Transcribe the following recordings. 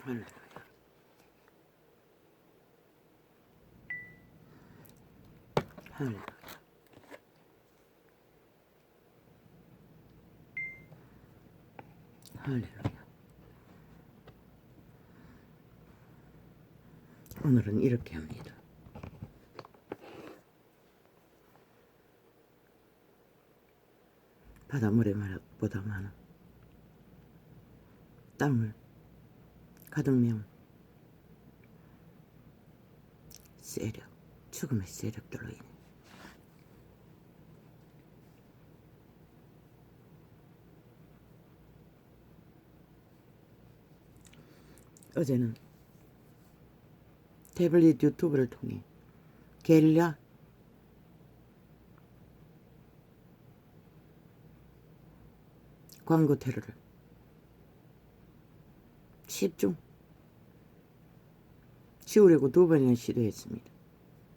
할렐루야. 할렐루야. 할렐루야. 오늘은 이렇게 합니다. 바닷물에보다 많은 땅을 가득 메운 세력, 죽음의 세력들로 인해 어제는 태블릿 유튜브를 통해 게릴라 광고 테러를 10중 지우려고 2번이나 시도했습니다.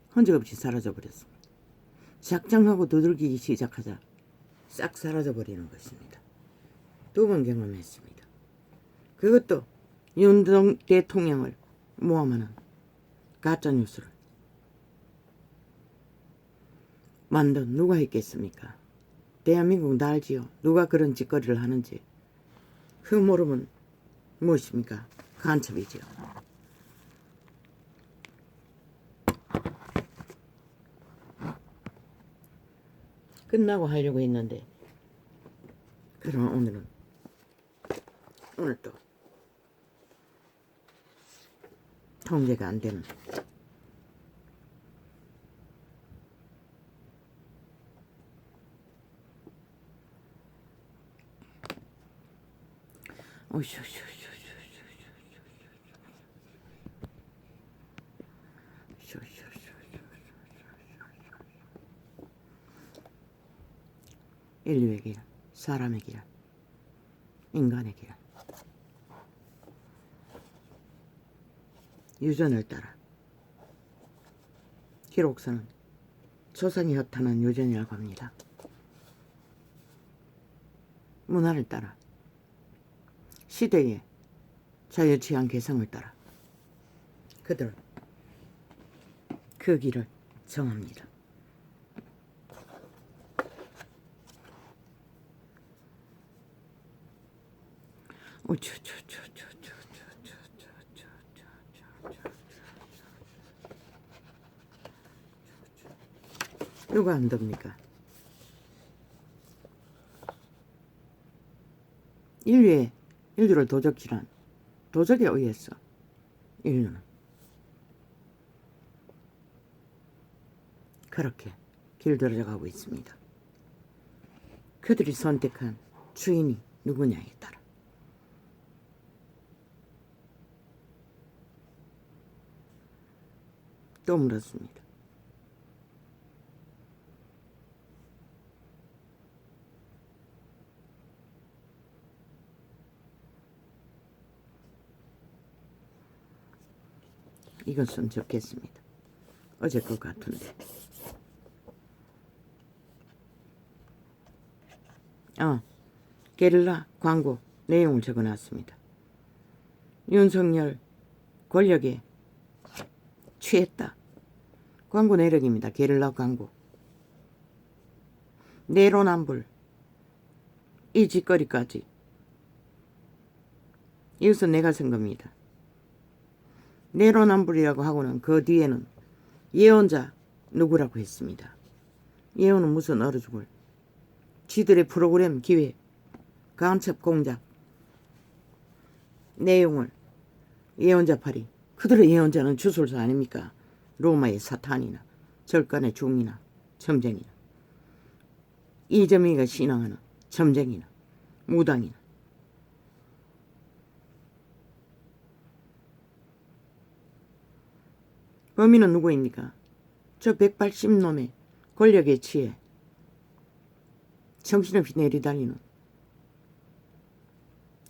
흔적없이 사라져버렸습니다. 작정하고 두들기기 시작하자 싹 사라져버리는 것입니다. 2번 경험했습니다. 그것도 윤 대통령을 모함하는 가짜뉴스를 만든 누가 있겠습니까? 대한민국 날지요. 누가 그런 짓거리를 하는지 그 모르면 무엇입니까? 간첩이지요. 끝나고 하려고 했는데 그럼 오늘 또 통제가 안 되는 인류의 길, 사람의 길, 인간의 길, 유전을 따라 기록서는 조상이 허탄한 유전이라고 합니다. 문화를 따라 시대의 자유취향 개성을 따라 그들은 그 길을 정합니다. 누가 안 됩니까? 인류를 도적질한 도적에 의해서 인류는 그렇게 길들여가고 있습니다. 그들이 선택한 주인이 누구냐에 따라 또 물었습니다. 이것은 적겠습니다. 어제 것 같은데. 게릴라 광고 내용을 적어놨습니다. 윤석열 권력에 취했다. 광고 내력입니다. 게릴라 광고. 내로남불 이 짓거리까지 이것은 내가 쓴 겁니다. 내로남불이라고 하고는 그 뒤에는 예언자 누구라고 했습니다. 예언은 무슨 얼어 죽을 지들의 프로그램 기획 간첩 공작 내용을 예언자팔이 그들의 예언자는 주술서 아닙니까? 로마의 사탄이나 절간의 중이나 점쟁이나 이점이가 신앙하는 점쟁이나 무당이나 범인은 누구입니까? 저 180놈의 권력에 취해 정신없이 내리달리는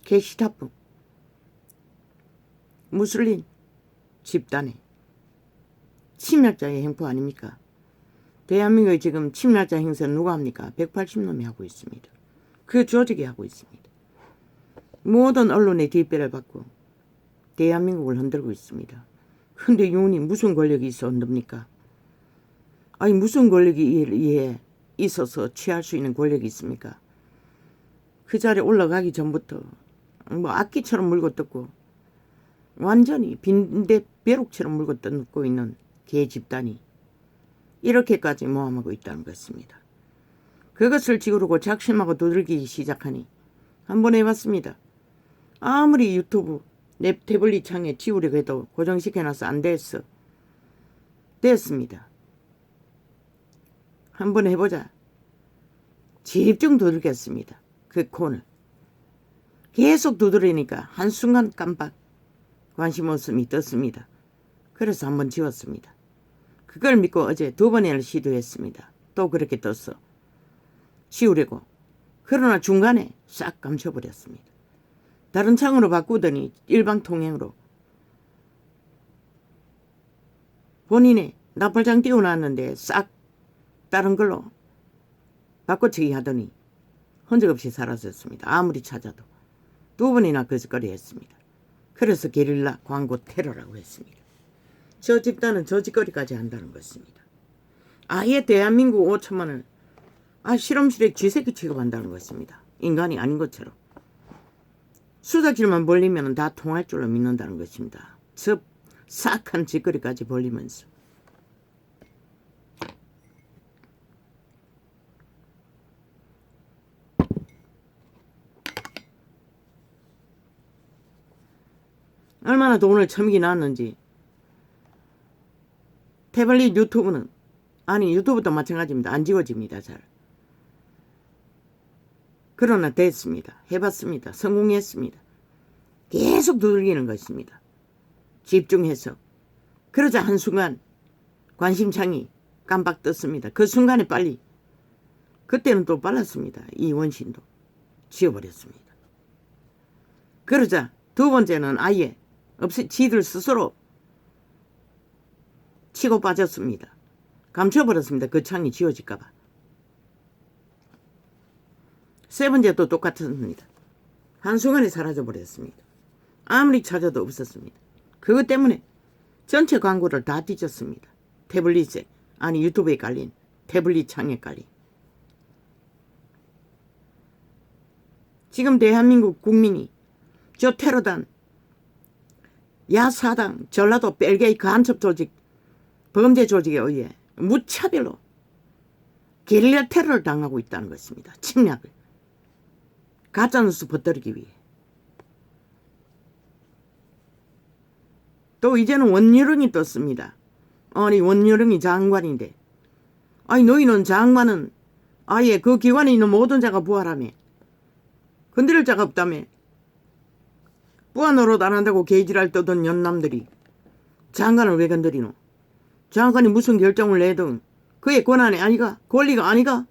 게시타프 무슬림 집단의 침략자의 행포 아닙니까? 대한민국의 지금 침략자 행세는 누가 합니까? 180놈이 하고 있습니다. 그 조직이 하고 있습니다. 모든 언론의 뒷배를 받고 대한민국을 흔들고 있습니다. 근데 윤이 무슨 권력이 있어 흔듭니까? 아니 무슨 권력이 있어서 취할 수 있는 권력이 있습니까? 그 자리에 올라가기 전부터 뭐 악기처럼 물고 뜯고 완전히 빈대 벼룩처럼 물고 뜯고 있는 개 집단이 이렇게까지 모함하고 있다는 것입니다. 그것을 지우려고 작심하고 두들기기 시작하니 한번 해봤습니다. 아무리 유튜브 내 태블릿 창에 지우려고 해도 고정시켜놔서 안 됐어. 됐습니다. 한번 해보자. 집중 두들겼습니다. 그 콘을. 계속 두드리니까 한순간 깜빡 관심 없음이 떴습니다. 그래서 한번 지웠습니다. 그걸 믿고 어제 2번을 시도했습니다. 또 그렇게 떴어. 지우려고. 그러나 중간에 싹 감춰버렸습니다. 다른 창으로 바꾸더니 일방통행으로 본인의 나팔장 띄워놨는데 싹 다른 걸로 바꿔치기 하더니 흔적 없이 사라졌습니다. 아무리 찾아도 2번이나 거짓거리 했습니다. 그래서 게릴라 광고 테러라고 했습니다. 저 집단은 저 짓거리까지 한다는 것입니다. 아예 대한민국 5천만을 실험실에 쥐새끼 취급한다는 것입니다. 인간이 아닌 것처럼. 수작질만 벌리면 다 통할 줄로 믿는다는 것입니다. 저 싹한 짓거리까지 벌리면서. 얼마나 돈을 처먹이 났는지. 태블릿 유튜브는 유튜브도 마찬가지입니다. 안 지워집니다. 잘. 그러나 됐습니다. 해봤습니다. 성공했습니다. 계속 두들기는 것입니다. 집중해서. 그러자 한순간 관심창이 깜빡 떴습니다. 그 순간에 빨리. 그때는 또 빨랐습니다. 이 원신도 지워버렸습니다. 그러자 2번째는 아예 지들 스스로 치고 빠졌습니다. 감춰버렸습니다. 그 창이 지워질까봐. 3번째도 똑같습니다. 한순간에 사라져버렸습니다. 아무리 찾아도 없었습니다. 그것 때문에 전체 광고를 다 뒤졌습니다. 태블릿에 유튜브에 깔린 태블릿 창에 깔린. 지금 대한민국 국민이 저 테러단 야사당 전라도 벨게이 간첩 조직 범죄 조직에 의해 무차별로 게릴라 테러를 당하고 있다는 것입니다. 침략을. 가짜뉴스 퍼뜨리기 위해. 또 이제는 원유령이 떴습니다. 원유령이 장관인데 너희는 장관은 아예 그 기관에 있는 모든 자가 부활하며 건드릴 자가 없다며 부하 노릇 안 한다고 개지랄 떠던 연남들이 장관을 왜 건드리노? 장관이 무슨 결정을 내든 그의 권한이 아니가? 권리가 아니가?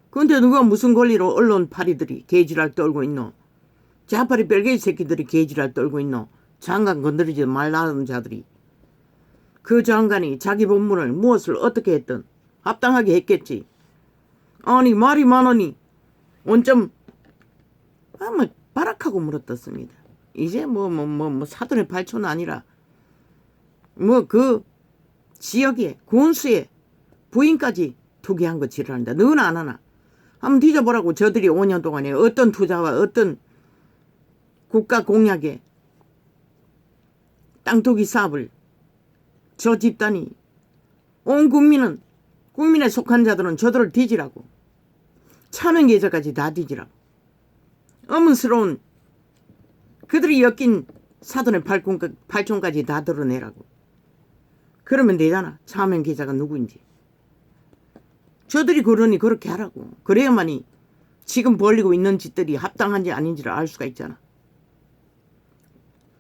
근데 누가 무슨 권리로 언론 파리들이 개지랄 떨고 있노? 자파리 벨게이 새끼들이 개지랄 떨고 있노? 장관 건드리지 말라는 자들이. 그 장관이 자기 본분을 무엇을 어떻게 했든 합당하게 했겠지. 말이 많으니 원점 바락하고 물어떴습니다. 이제 사돈의 발초는 아니라 그 지역에 군수에 부인까지 투기한 거 지랄한다. 너는 안 하나? 한번 뒤져보라고. 저들이 5년 동안에 어떤 투자와 어떤 국가 공약에 땅투기 사업을 저 집단이 온 국민에 속한 자들은 저들을 뒤지라고. 차명 계좌까지 다 뒤지라고. 어문스러운 그들이 엮인 사돈의 발총까지 다 드러내라고. 그러면 되잖아. 차명 계좌가 누구인지. 저들이 그러니 그렇게 하라고. 그래야만이 지금 벌리고 있는 짓들이 합당한지 아닌지를 알 수가 있잖아.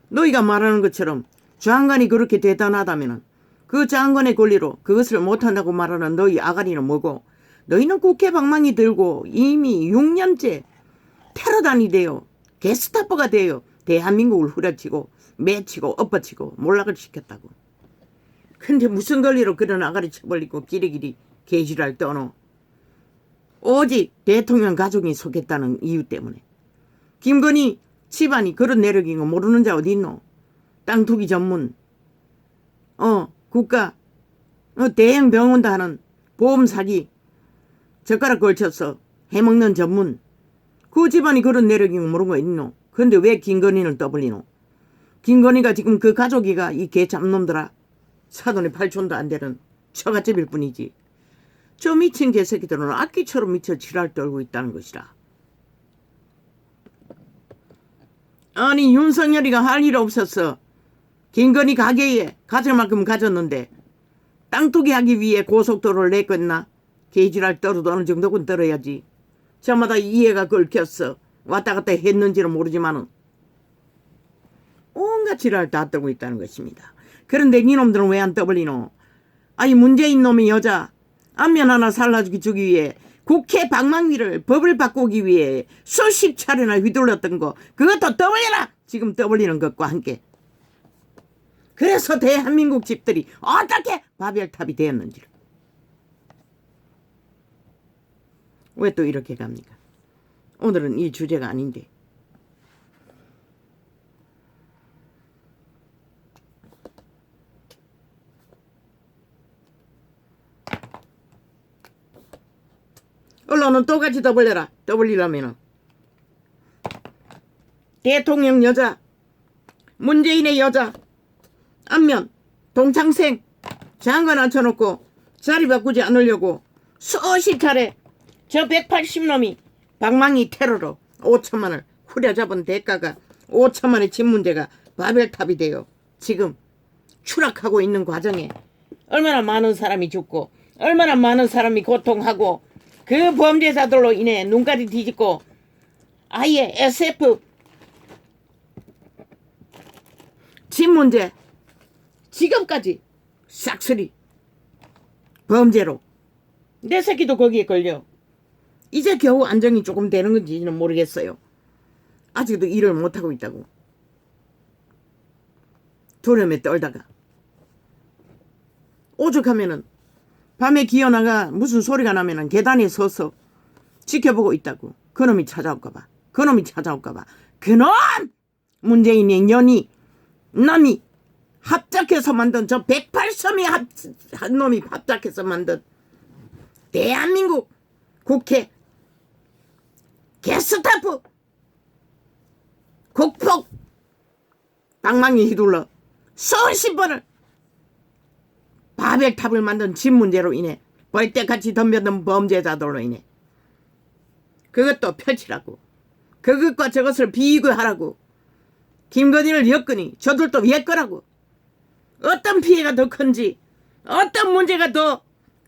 너희가 말하는 것처럼 장관이 그렇게 대단하다면 그 장관의 권리로 그것을 못한다고 말하는 너희 아가리는 뭐고, 너희는 국회 방망이 들고 이미 6년째 테러단이 되어 게스타포가 되어 대한민국을 후려치고 매치고 엎어치고 몰락을 시켰다고. 근데 무슨 권리로 그런 아가리 쳐벌리고 기리기리 개지랄 떠노? 오직 대통령 가족이 속했다는 이유 때문에. 김건희 집안이 그런 내력인 거 모르는 자 어디 있노? 땅 투기 전문, 국가, 대형 병원도 하는 보험 사기, 젓가락 걸쳐서 해먹는 전문. 그 집안이 그런 내력이 모르는 거 있노? 근데 왜 김건희를 떠벌리노? 김건희가 지금 그 가족이가 이 개 잡놈들아 사돈의 8촌도 안 되는 처갓집일 뿐이지. 저 미친 개새끼들은 악기처럼 미쳐 지랄 떨고 있다는 것이라. 아니 윤석열이가 할 일 없었어. 김건희 가게에 가질 만큼 가졌는데 땅투기 하기 위해 고속도로를 내껐나? 개지랄 떨어도 어느 정도는 떨어야지. 저마다 이해가 걸켰어. 왔다 갔다 했는지는 모르지만은 온갖 지랄 다 떨고 있다는 것입니다. 그런데 니놈들은 왜 안 떠벌리노? 아니 문재인 놈이 여자 안면 하나 살라주기 위해 국회 방망이를 법을 바꾸기 위해 수십 차례나 휘둘렀던 거 그것도 떠벌려라. 지금 떠벌리는 것과 함께. 그래서 대한민국 집들이 어떻게 바벨탑이 되었는지를. 왜 또 이렇게 갑니까? 오늘은 이 주제가 아닌데. 언론은 똑같이 떠벌려라. 떠벌리려면은 대통령 여자, 문재인의 여자, 안면 동창생 장관 앉혀놓고 자리 바꾸지 않으려고 수십 차례 저 180놈이 방망이 테러로 5천만을 후려잡은 대가가 5천만의 집 문제가 바벨탑이 되어 지금 추락하고 있는 과정에 얼마나 많은 사람이 죽고 얼마나 많은 사람이 고통하고 그 범죄자들로 인해 눈까지 뒤집고 아예 SF 집 문제 지금까지 싹쓸이 범죄로 내 새끼도 거기에 걸려. 이제 겨우 안정이 조금 되는 건지는 모르겠어요. 아직도 일을 못하고 있다고. 두려움에 떨다가 오죽하면은 밤에 기어나가 무슨 소리가 나면은 계단에 서서 지켜보고 있다고. 그놈이 찾아올까봐. 그놈이 찾아올까봐. 그놈! 문재인의 년이 남이 합작해서 만든 저 108섬이 한 놈이 합작해서 만든 대한민국 국회 게스타프 국폭 방망이 휘둘러 수십 번을 바벨탑을 만든 집 문제로 인해 벌떼같이 덤벼든 범죄자들로 인해 그것도 펼치라고. 그것과 저것을 비교하라고. 김건희를 엮으니 저들도 엮으라고. 어떤 피해가 더 큰지 어떤 문제가 더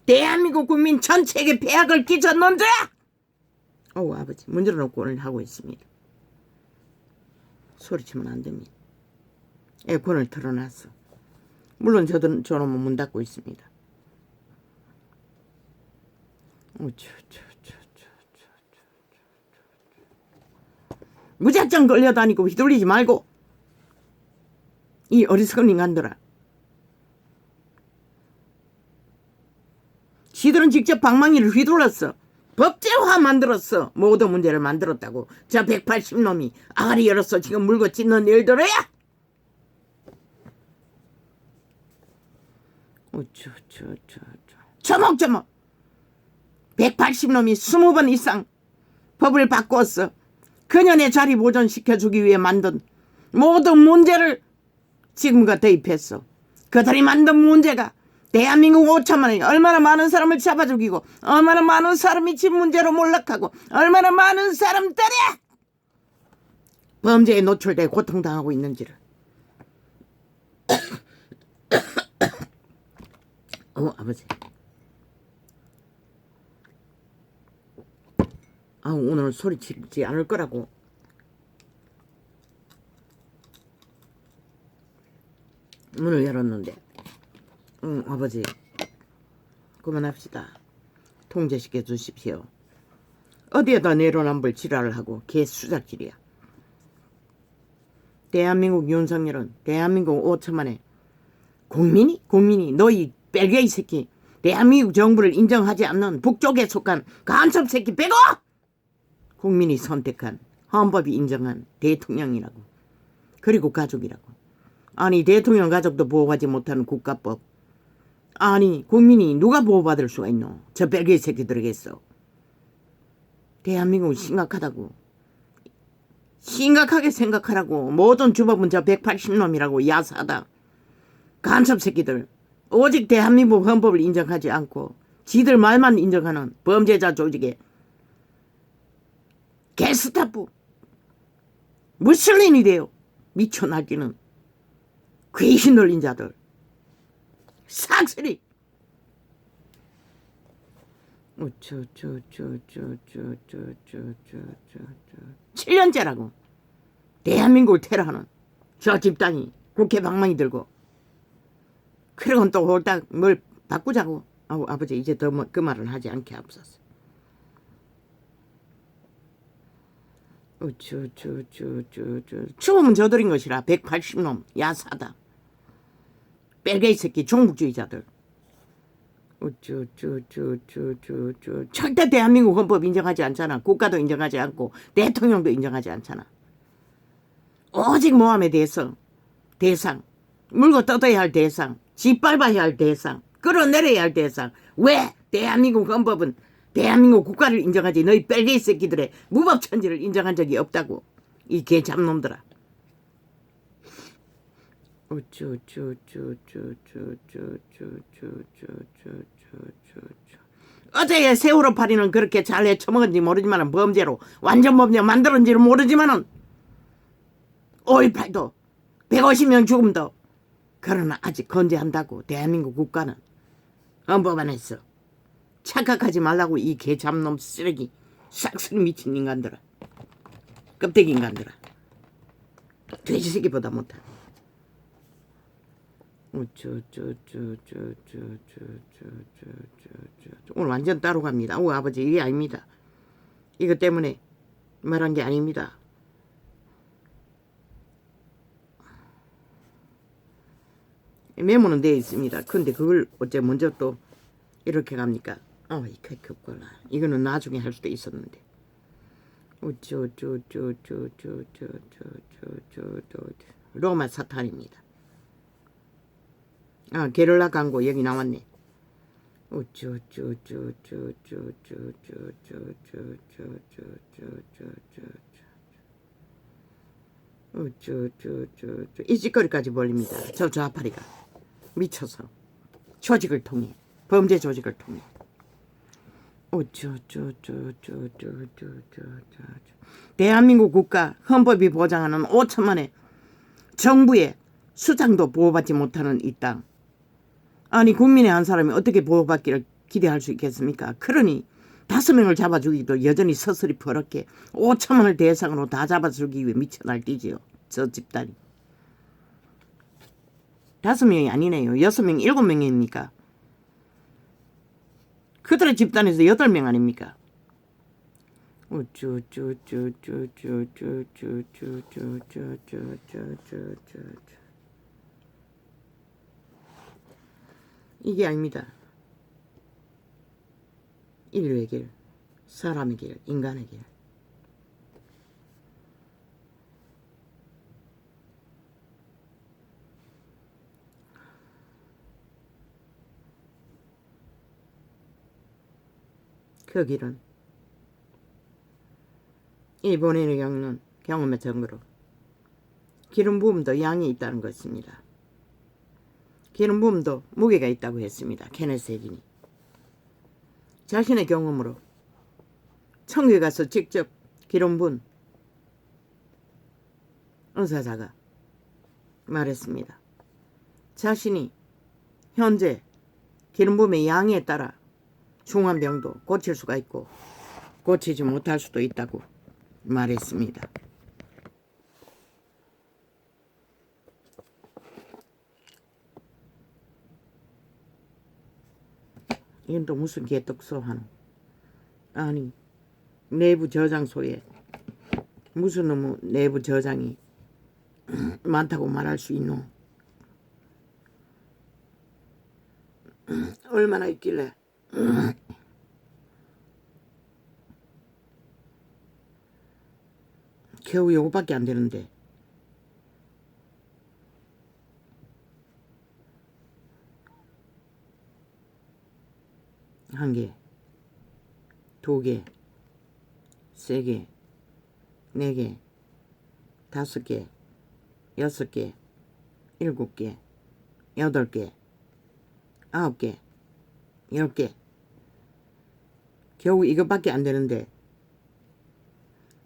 대한민국 국민 전체에게 폐악을 끼쳤는지. 어우 아버지 문제를 놓고 오늘 하고 있습니다. 소리치면 안 됩니다. 에어컨을 틀어놨어. 물론 저놈은 문 닫고 있습니다. 무작정 걸려다니고 휘둘리지 말고 이 어리석은 인간들아. 지들은 직접 방망이를 휘둘렀어. 법제화 만들었어. 모든 문제를 만들었다고. 저 180놈이 아가리 열었어. 지금 물고 찢는 일들이야. 저목저목 180놈이 20번 이상 법을 바꾸었어. 그년의 자리 보존시켜주기 위해 만든 모든 문제를 지금과 대입했어. 그들이 만든 문제가 대한민국 5천만이 얼마나 많은 사람을 잡아 죽이고 얼마나 많은 사람이 집 문제로 몰락하고 얼마나 많은 사람들이 범죄에 노출돼 고통당하고 있는지를. 아버지. 오늘 소리치지 않을 거라고. 문을 열었는데. 아버지. 그만합시다. 통제시켜 주십시오. 어디에다 내로남불 지랄을 하고 개수작질이야. 대한민국 윤석열은 대한민국 5천만의 국민이 너희 뺄개이 새끼 대한민국 정부를 인정하지 않는 북쪽에 속한 간첩 새끼 빼고 국민이 선택한 헌법이 인정한 대통령이라고. 그리고 가족이라고. 아니 대통령 가족도 보호하지 못하는 국가법. 아니 국민이 누가 보호받을 수가 있노? 저 벨기에 새끼들에게서. 대한민국은 심각하다고. 심각하게 생각하라고. 모든 주법은 저 180놈이라고. 야사다. 간첩 새끼들. 오직 대한민국 헌법을 인정하지 않고 지들 말만 인정하는 범죄자 조직의 게스타프. 무슬린이 돼요. 미쳐 날뛰는 귀신 들린 자들. 싹쓸이. 7년째라고. 대한민국을 테러하는 저 집단이 국회 방망이 들고. 그러고는 또 홀딱 뭘 바꾸자고. 아버지 이제 더 그 말은 하지 않게 앞서서. 죽으면 저들인 것이라. 180놈 야사다. 벨게이 새끼 종북주의자들. 절대 대한민국 헌법 인정하지 않잖아. 국가도 인정하지 않고 대통령도 인정하지 않잖아. 오직 모함에 대해서 대상, 물고 뜯어야 할 대상, 짓밟아야 할 대상, 끌어내려야 할 대상. 왜 대한민국 헌법은 대한민국 국가를 인정하지 너희 벨게이 새끼들의 무법천지를 인정한 적이 없다고. 이 개잡놈들아. 어제 세월호 파리는 그렇게 잘 해쳐먹은지 모르지만 범죄로 완전 범죄 만들었는지는 모르지만은 5.18도 150명 죽음도 그러나 아직 건재한다고. 대한민국 국가는 헌법 안에서. 착각하지 말라고. 이 개잡놈 쓰레기 싹쓸이 미친 인간들아. 껍데기 인간들아. 돼지 새끼보다 못한. 오늘 완전 따로 갑니다. 아버지 이게 아닙니다. 이것 때문에 말한 게 아닙니다. 메모는 되어 있습니다. 근데 그걸 어째 먼저 또 이렇게 갑니까? 이게 급거나. 이거는 나중에 할 수도 있었는데. 로마 사탄입니다. 게릴라 광고 여기 나왔네. 이 찌꺼리까지 벌립니다. 저 좌파리가 미쳐서 조직을 통해 범죄 조직을 통해. 대한민국 국가 헌법이 보장하는 5천만의 정부의 수장도 보호받지 못하는 이 땅. 아니 국민의 한 사람이 어떻게 보호받기를 기대할 수 있겠습니까? 그러니 5명을 잡아 죽이기도 여전히 서슬이 버럭게 5천만을 대상으로 다 잡아 죽이기 위해 미쳐 날뛰지요. 저 집단이. 5명이 아니네요. 6명, 7명입니까? 그들의 집단에서 8명 아닙니까? 이게 아닙니다. 인류의 길, 사람의 길, 인간의 길. 그 길은 일본인을 겪는 경험의 증거로 기름 부음도 양이 있다는 것입니다. 기름 부음도 무게가 있다고 했습니다. 케네스 해긴이. 자신의 경험으로 천국에 가서 직접 기름 부은 은사자가 말했습니다. 자신이 현재 기름 부음의 양에 따라 중한 병도 고칠 수가 있고 고치지 못할 수도 있다고 말했습니다. 이건 또 무슨 개떡소 하노. 아니 내부 저장소에 무슨 놈의 내부 저장이 많다고 말할 수 있노. 얼마나 있길래. 겨우 요거밖에 안 되는데 한 개, 두 개, 세 개, 네 개, 다섯 개, 여섯 개, 일곱 개, 여덟 개, 아홉 개, 열 개. 겨우 이것밖에 안 되는데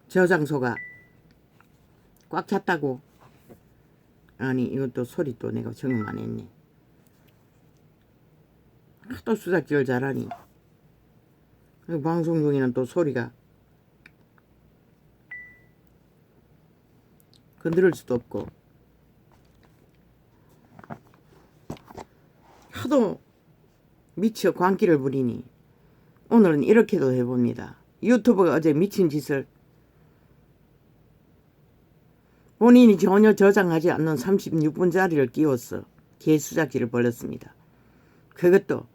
저장소가 꽉 찼다고. 아니 이것도 소리 또 내가 적응 안 했네. 하도 수작질 잘하니 방송 중에는 또 소리가 건드릴 수도 없고 하도 미쳐 광기를 부리니 오늘은 이렇게도 해봅니다. 유튜브가 어제 미친 짓을 본인이 전혀 저장하지 않는 36분짜리를 끼워서 개수작질을 벌였습니다. 그것도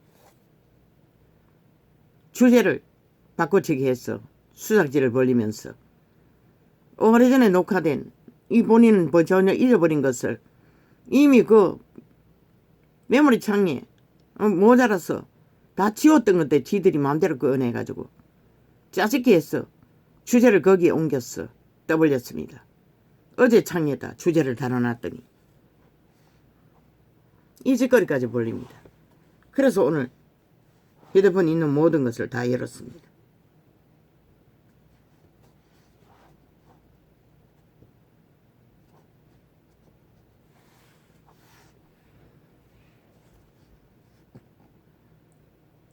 주제를 바꿔치기 해서 수작질을 벌리면서 오래전에 녹화된 이 본인은 뭐 전혀 잊어버린 것을 이미 그 메모리 창에 모자라서 다 지웠던 것들 지들이 마음대로 꺼내가지고 짜증게 해서 주제를 거기에 옮겼어 떠벌렸습니다. 어제 창에다 주제를 달아놨더니 이 짓거리까지 벌립니다. 그래서 오늘 휴대폰에 있는 모든 것을 다 열었습니다.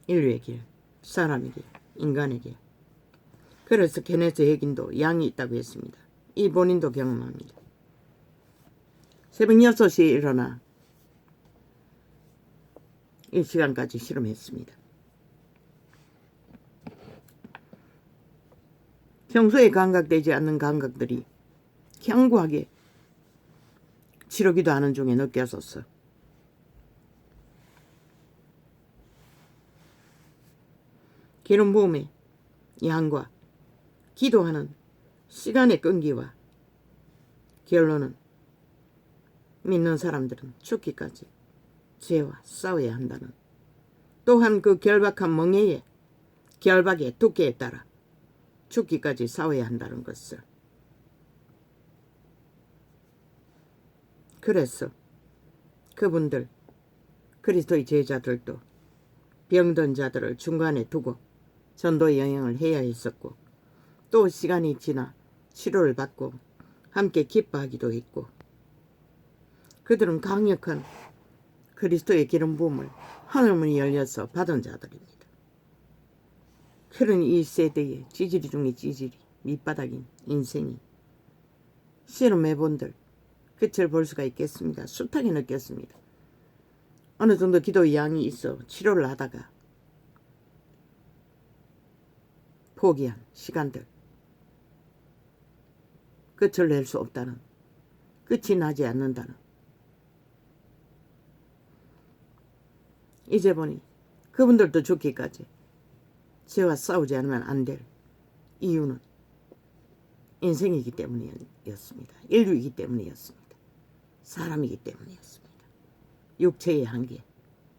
인류의 길, 사람의 길, 인간의 길. 그래서 케네스 핵인도 양이 있다고 했습니다. 이 본인도 경험합니다. 새벽 6시에 일어나 이 시간까지 실험했습니다. 평소에 감각되지 않는 감각들이 견고하게 치르기도 하는 중에 느껴졌어. 기름 부음의 양과 기도하는 시간의 끈기와 결론은 믿는 사람들은 죽기까지 죄와 싸워야 한다는, 또한 그 결박한 멍에의 결박의 두께에 따라 죽기까지 싸워야 한다는 것을. 그래서 그분들 그리스도의 제자들도 병든 자들을 중간에 두고 전도 여행을 해야 했었고, 또 시간이 지나 치료를 받고 함께 기뻐하기도 했고, 그들은 강력한 그리스도의 기름 부음을 하늘문이 열려서 받은 자들입니다. 그런 이 세대의 찌질이 중에 찌질이 밑바닥인 인생이 실험해본들 끝을 볼 수가 있겠습니다. 숱하게 느꼈습니다. 어느 정도 기도의 양이 있어 치료를 하다가 포기한 시간들, 끝을 낼 수 없다는, 끝이 나지 않는다는. 이제 보니 그분들도 죽기까지 죄와 싸우지 않으면 안 될 이유는 인생이기 때문이었습니다. 인류이기 때문이었습니다. 사람이기 때문이었습니다. 육체의 한계,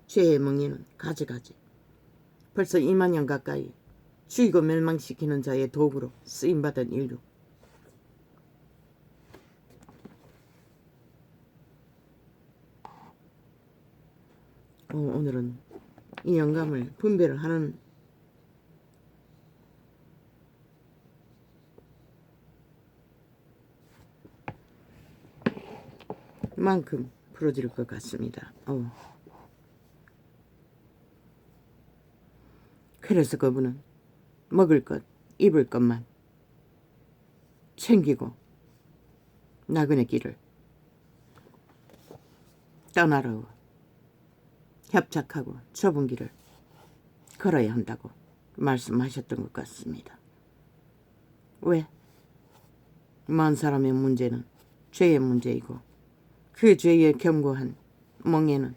죄의 멍에는 가지가지. 벌써 2만 년 가까이 죽이고 멸망시키는 자의 도구로 쓰임받은 인류. 오늘은 이 영감을 분별을 하는 만큼 풀어질 것 같습니다. 그래서 그분은 먹을 것, 입을 것만 챙기고 나그네 길을 떠나러 협착하고 좁은 길을 걸어야 한다고 말씀하셨던 것 같습니다. 왜? 많은 사람의 문제는 죄의 문제이고, 그 죄의 견고한 멍에는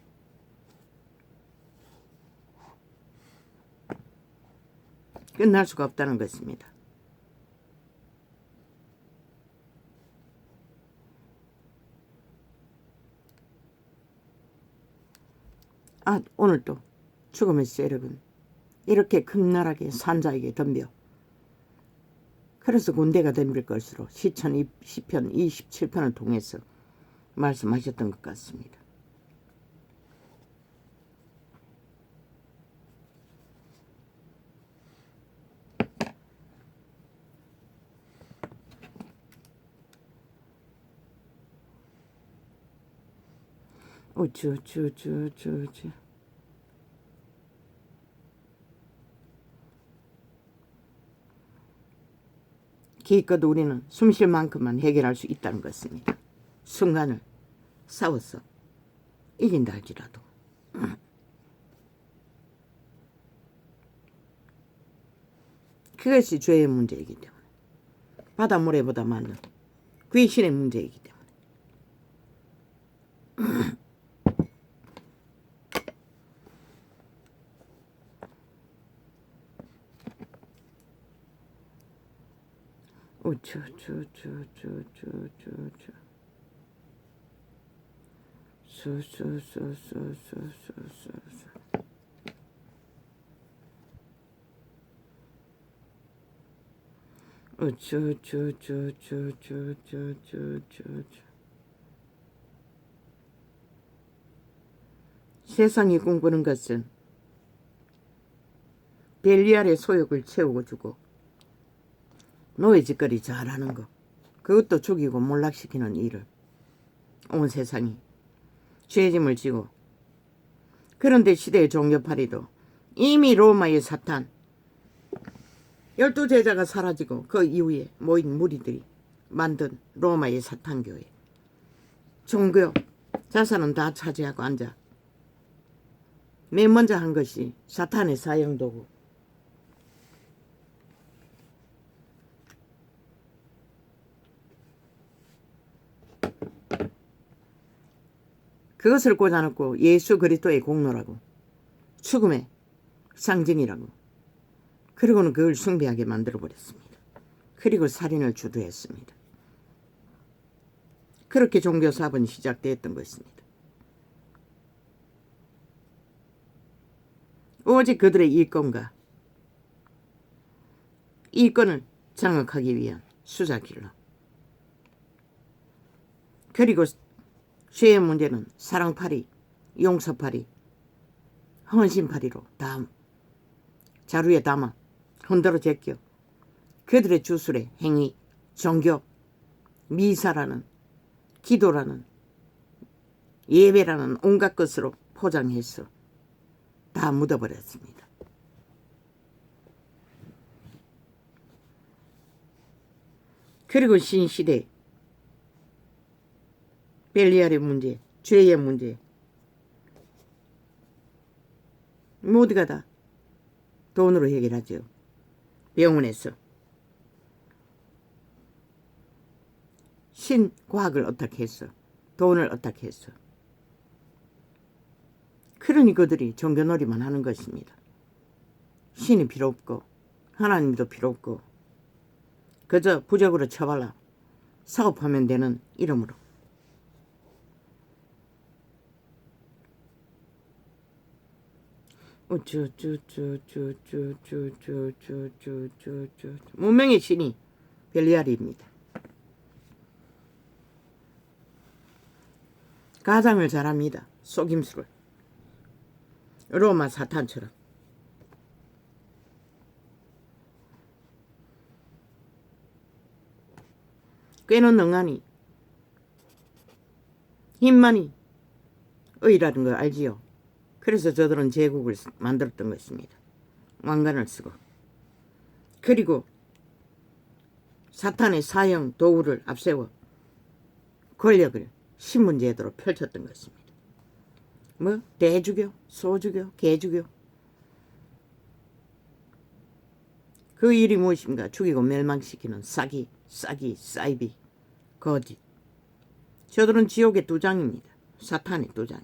끝날 수가 없다는 것입니다. 오늘 또 죽음의 세력은 이렇게 극렬하게 산자에게 덤벼. 그래서 군대가 덤빌 것으로 시편 27편을 통해서 말씀하셨던 것 같습니다. 어쭈쭈쭈쭈쭈. 기껏 우리는 숨 쉴 만큼만 해결할 수 있다는 것입니다. 순간을 싸워서 이긴다 할지라도. 그것이 죄의 문제이기 때문에. 바닷모래보다 많은 귀신의 문제이기 때문에. 우쭈쭈쭈쭈쭈쭈쭈. 수수수수수수수수. 우쭈쭈쭈쭈쭈쭈쭈쭈. 세상이 꿈꾸는 것은 벨리알의 소욕을 채우고 주고 노예짓거리 잘하는 거, 그것도 죽이고 몰락시키는 일을 온 세상이 죄짐을 지고, 그런데 시대의 종교파리도 이미 로마의 사탄 12제자가 사라지고 그 이후에 모인 무리들이 만든 로마의 사탄교회 종교 자산은 다 차지하고 앉아 맨 먼저 한 것이 사탄의 사형도구. 그것을 꽂아놓고 예수 그리스도의 공로라고, 죽음의 상징이라고, 그리고는 그걸 숭배하게 만들어버렸습니다. 그리고 살인을 주도했습니다. 그렇게 종교사업은 시작되었던 것입니다. 오직 그들의 이권과 이권을 장악하기 위한 수작길로. 그리고 죄의 문제는 사랑파리, 용서파리, 헌신파리로 다 자루에 담아 흔들어 제껴 그들의 주술의 행위, 종교, 미사라는, 기도라는, 예배라는 온갖 것으로 포장해서 다 묻어버렸습니다. 그리고 신시대 벨리알의 문제, 죄의 문제, 모두가 다 돈으로 해결하죠. 병원에서 신과학을 어떻게 했어? 돈을 어떻게 했어? 그러니 그들이 종교놀이만 하는 것입니다. 신이 필요 없고 하나님도 필요 없고 그저 부적으로 쳐발라 사업하면 되는 이름으로. 문명의 신이 벨리알입니다. 가장을 잘합니다. 속임수를. 로마 사탄처럼. 꽤는 능하니 힘만이 의라는 걸 알지요. 그래서 저들은 제국을 만들었던 것입니다. 왕관을 쓰고. 그리고 사탄의 사형 도구를 앞세워 권력을 신문제도로 펼쳤던 것입니다. 뭐 대주교, 소주교, 개주교. 그 일이 무엇인가? 죽이고 멸망시키는 사기, 사이비, 거짓. 저들은 지옥의 두장입니다. 사탄의 두장.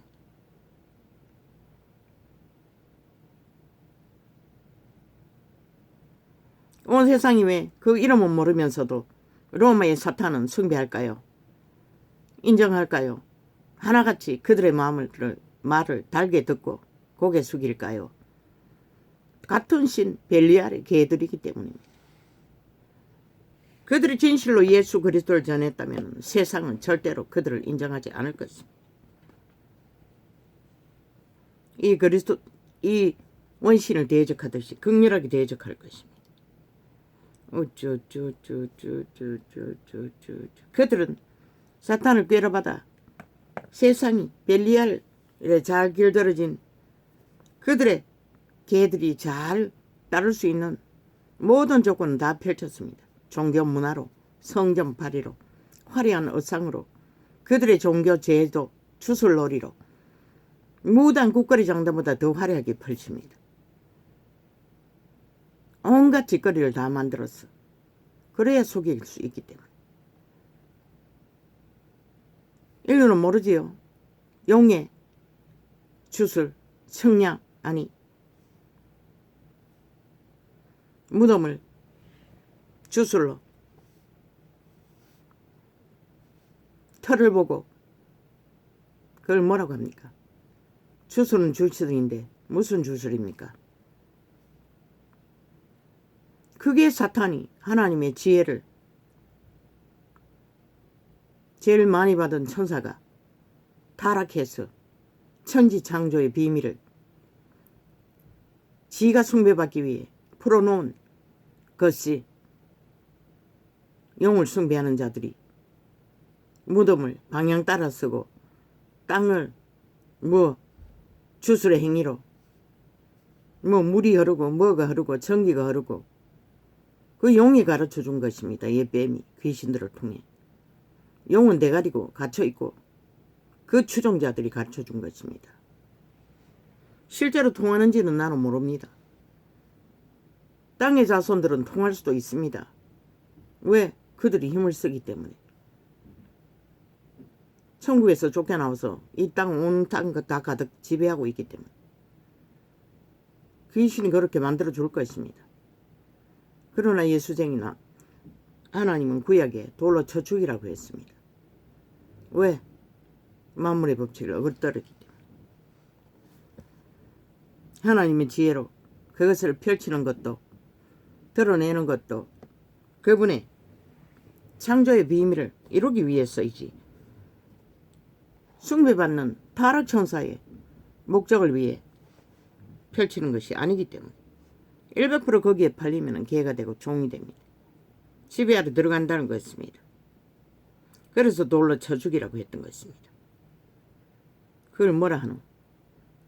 온 세상이 왜 그 이름은 모르면서도 로마의 사탄은 숭배할까요? 인정할까요? 하나같이 그들의 말을 달게 듣고 고개 숙일까요? 같은 신 벨리알의 개들이기 때문입니다. 그들이 진실로 예수 그리스도를 전했다면 세상은 절대로 그들을 인정하지 않을 것입니다. 이 원신을 대적하듯이 극렬하게 대적할 것입니다. 그들은 사탄을 꾀려받아 세상이 벨리알에 잘 길들여진 그들의 개들이 잘 따를 수 있는 모든 조건을 다 펼쳤습니다. 종교 문화로, 성전 파리로, 화려한 의상으로, 그들의 종교 제도, 주술놀이로 무당 국거리 장단보다 더 화려하게 펼칩니다. 온갖 짓거리를 다 만들었어. 그래야 속일 수 있기 때문에. 인류는 모르지요. 용의 주술, 청량, 아니 무덤을 주술로 털을 보고 그걸 뭐라고 합니까? 주술은 주술인데 무슨 주술입니까? 그게 사탄이 하나님의 지혜를 제일 많이 받은 천사가 타락해서 천지창조의 비밀을 지가 숭배받기 위해 풀어놓은 것이 영을 숭배하는 자들이 무덤을 방향 따라 쓰고 땅을 주술의 행위로 물이 흐르고 뭐가 흐르고 전기가 흐르고 그 용이 가르쳐 준 것입니다. 이 뱀이 귀신들을 통해. 용은 대가리고 갇혀있고 그 추종자들이 가르쳐 준 것입니다. 실제로 통하는지는 나는 모릅니다. 땅의 자손들은 통할 수도 있습니다. 왜? 그들이 힘을 쓰기 때문에. 천국에서 쫓겨나와서 이 땅 온 땅 다 가득 지배하고 있기 때문에. 귀신이 그렇게 만들어 줄 것입니다. 그러나 예수쟁이나 하나님은 구약에 돌로 쳐 죽이라고 했습니다. 왜? 만물의 법칙을 어긋더렸기 때문에. 하나님의 지혜로 그것을 펼치는 것도 드러내는 것도 그분의 창조의 비밀을 이루기 위해서이지 숭배받는 타락천사의 목적을 위해 펼치는 것이 아니기 때문에 100% 거기에 팔리면 개가 되고 종이 됩니다. 지배하러 들어간다는 것입니다. 그래서 돌로 쳐 죽이라고 했던 것입니다. 그걸 뭐라 하노?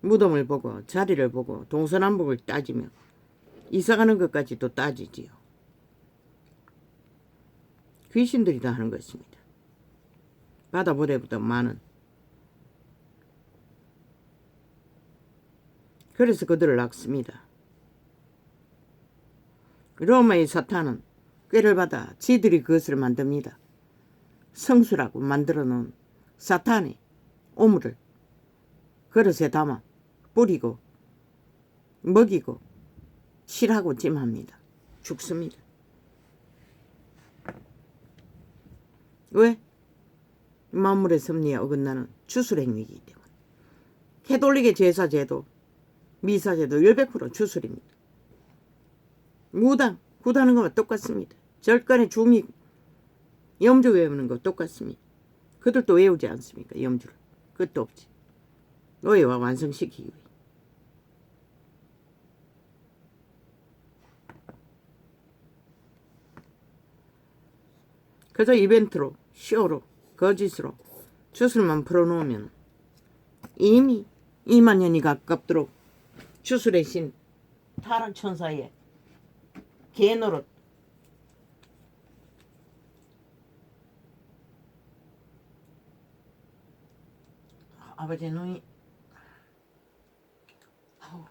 무덤을 보고 자리를 보고 동서남북을 따지며 이사가는 것까지도 따지지요. 귀신들이 다 하는 것입니다. 바다보다보다 많은. 그래서 그들을 낚습니다. 로마의 사탄은 꾀를 받아 지들이 그것을 만듭니다. 성수라고 만들어 놓은 사탄의 오물을 그릇에 담아 뿌리고 먹이고 칠하고 찜합니다. 죽습니다. 왜? 만물의 섭리에 어긋나는 주술행위이기 때문에. 캐톨릭의 제사제도, 미사제도 100% 주술입니다. 무당, 굿하는 거와 똑같습니다. 절간의 중익, 염주 외우는 거 똑같습니다. 그들도 외우지 않습니까? 염주를. 그것도 없지. 노예와 완성시키기 위해. 그저 이벤트로, 쇼로, 거짓으로 주술만 풀어놓으면 이미 2만 년이 가깝도록 주술의 신 타락천사의 개노릇 아버지 눈이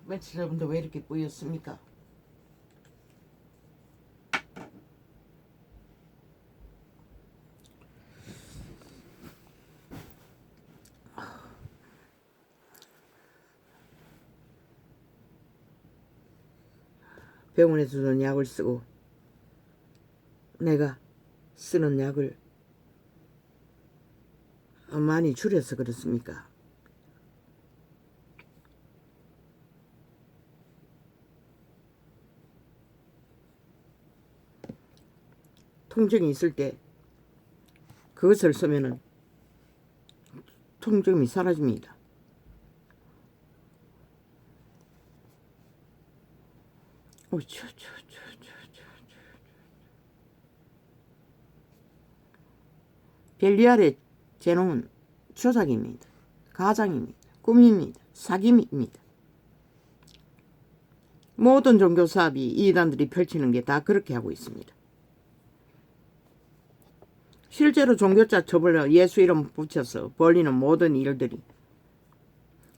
며칠 전부터 왜 이렇게 뿌였습니까? 병원에서 주는 약을 쓰고 내가 쓰는 약을 많이 줄여서 그렇습니까? 통증이 있을 때 그것을 쓰면은 통증이 사라집니다. 벨리알의 재능은 조작입니다. 가장입니다. 꿈입니다. 사기입니다. 모든 종교 사업이 이단들이 펼치는 게 다 그렇게 하고 있습니다. 실제로 종교자 처벌로 예수 이름 붙여서 벌리는 모든 일들이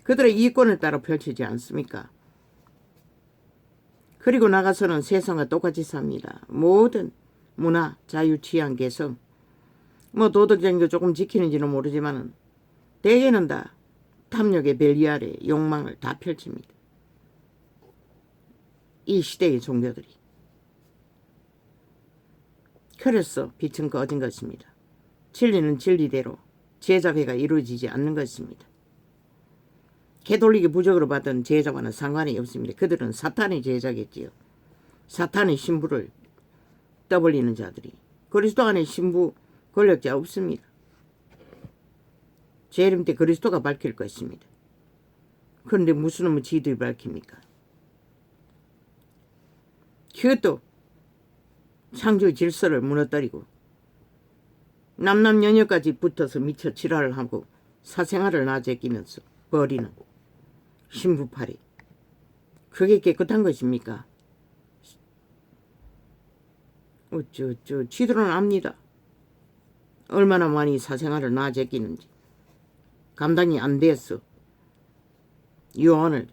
그들의 이권을 따라 펼치지 않습니까? 그리고 나가서는 세상과 똑같이 삽니다. 모든 문화, 자유, 취향, 개성, 도덕적인 거 조금 지키는지는 모르지만 대개는 다 탐욕의 벨리알의 욕망을 다 펼칩니다. 이 시대의 종교들이. 그래서 빛은 꺼진 것입니다. 진리는 진리대로 제자회가 이루어지지 않는 것입니다. 개돌리기 부적으로 받은 제자와는 상관이 없습니다. 그들은 사탄의 제자겠지요. 사탄의 신부를 떠벌리는 자들이. 그리스도 안에 신부 권력자 없습니다. 재림 때 그리스도가 밝힐 것입니다. 그런데 무슨 놈의 지들이 밝힙니까? 그것도 창조의 질서를 무너뜨리고 남남녀녀까지 붙어서 미쳐 지랄을 하고 사생활을 낮에 끼면서 버리는 신부팔이. 그게 깨끗한 것입니까? 어쩌 지들은 압니다. 얼마나 많이 사생활을 낮에 끼는지 감당이 안 됐어. 요한을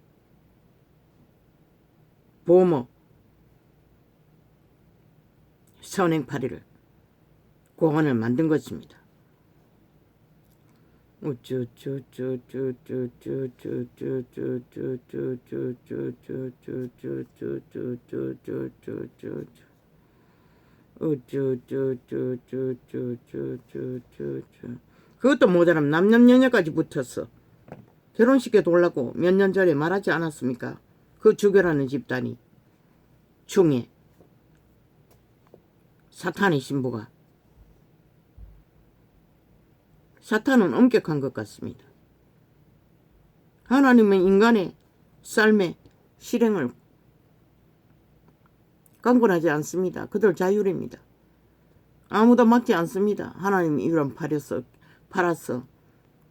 보모 선행팔이를 공원을 만든 것입니다. 그것도 모자람 남녀녀녀까지 붙었어. 결혼식에 돌라고 몇 년 전에 말하지 않았습니까? 그 주교라는 집단이 중에 사탄의 신부가. 사탄은 엄격한 것 같습니다. 하나님은 인간의 삶의 실행을 강권하지 않습니다. 그들 자율입니다. 아무도 막지 않습니다. 하나님이 이런 팔아서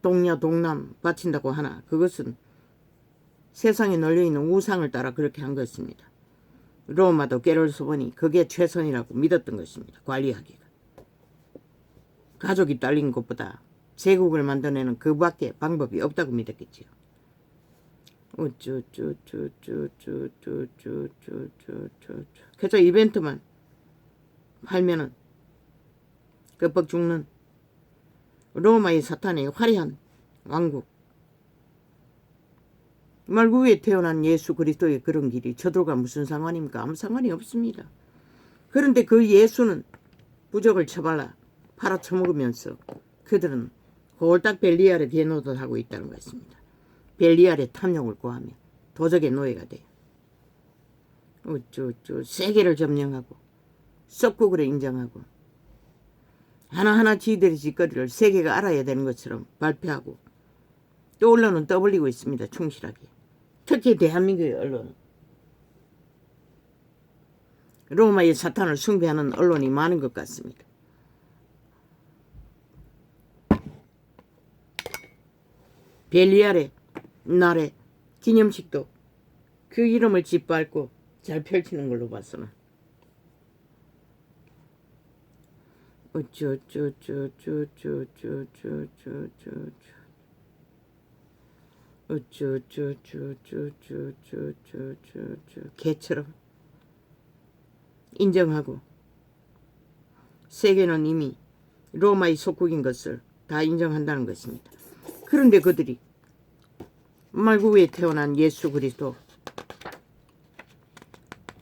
동야 동남 바친다고 하나 그것은 세상에 널려있는 우상을 따라 그렇게 한 것입니다. 로마도 게롤소본이 그게 최선이라고 믿었던 것입니다. 관리하기가. 가족이 딸린 것보다 제국을 만들어내는 그밖에 방법이 없다고 믿었겠지요. 그저 이벤트만 팔면은 끄뻑 죽는 로마의 사탄의 화려한 왕국. 말구 위에 태어난 예수 그리스도의 그런 길이 저들과 무슨 상관입니까? 아무 상관이 없습니다. 그런데 그 예수는 부적을 처발라 팔아쳐먹으면서 그들은 홀딱 벨리알의 대노릇을 하고 있다는 것입니다. 벨리알의 탐욕을 구하며 도적의 노예가 돼요. 세계를 점령하고 썩국을 인정하고 하나하나 지들의 짓거리를 세계가 알아야 되는 것처럼 발표하고 또 언론은 떠벌리고 있습니다. 충실하게. 특히 대한민국의 언론은. 로마의 사탄을 숭배하는 언론이 많은 것 같습니다. 벨리알의 날의 기념식도 그 이름을 짓밟고 잘 펼치는 걸로 봐서는 개처럼 인정하고 세계는 이미 로마의 속국인 것을 다 인정한다는 것입니다. 그런데 그들이 말구에 태어난 예수 그리스도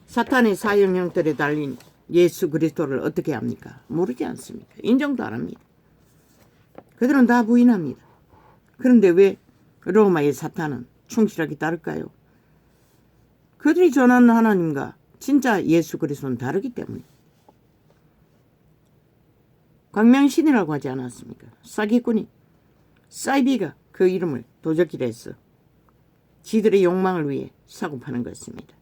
사탄의 사형 형틀에 달린 예수 그리스도를 어떻게 합니까? 모르지 않습니까? 인정도 안 합니다. 그들은 다 부인합니다. 그런데 왜 로마의 사탄은 충실하게 따를까요? 그들이 전하는 하나님과 진짜 예수 그리스도는 다르기 때문에. 광명신이라고 하지 않았습니까? 사기꾼이 사이비가 그 이름을 도적질로 했어. 지들의 욕망을 위해 사고 파는 것입니다.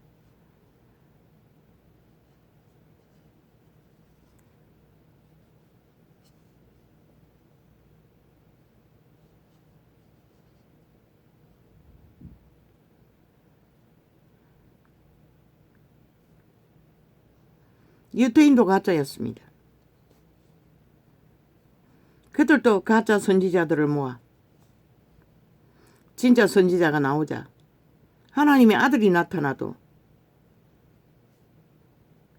유태인도 가짜였습니다. 그들도 가짜 선지자들을 모아 진짜 선지자가 나오자 하나님의 아들이 나타나도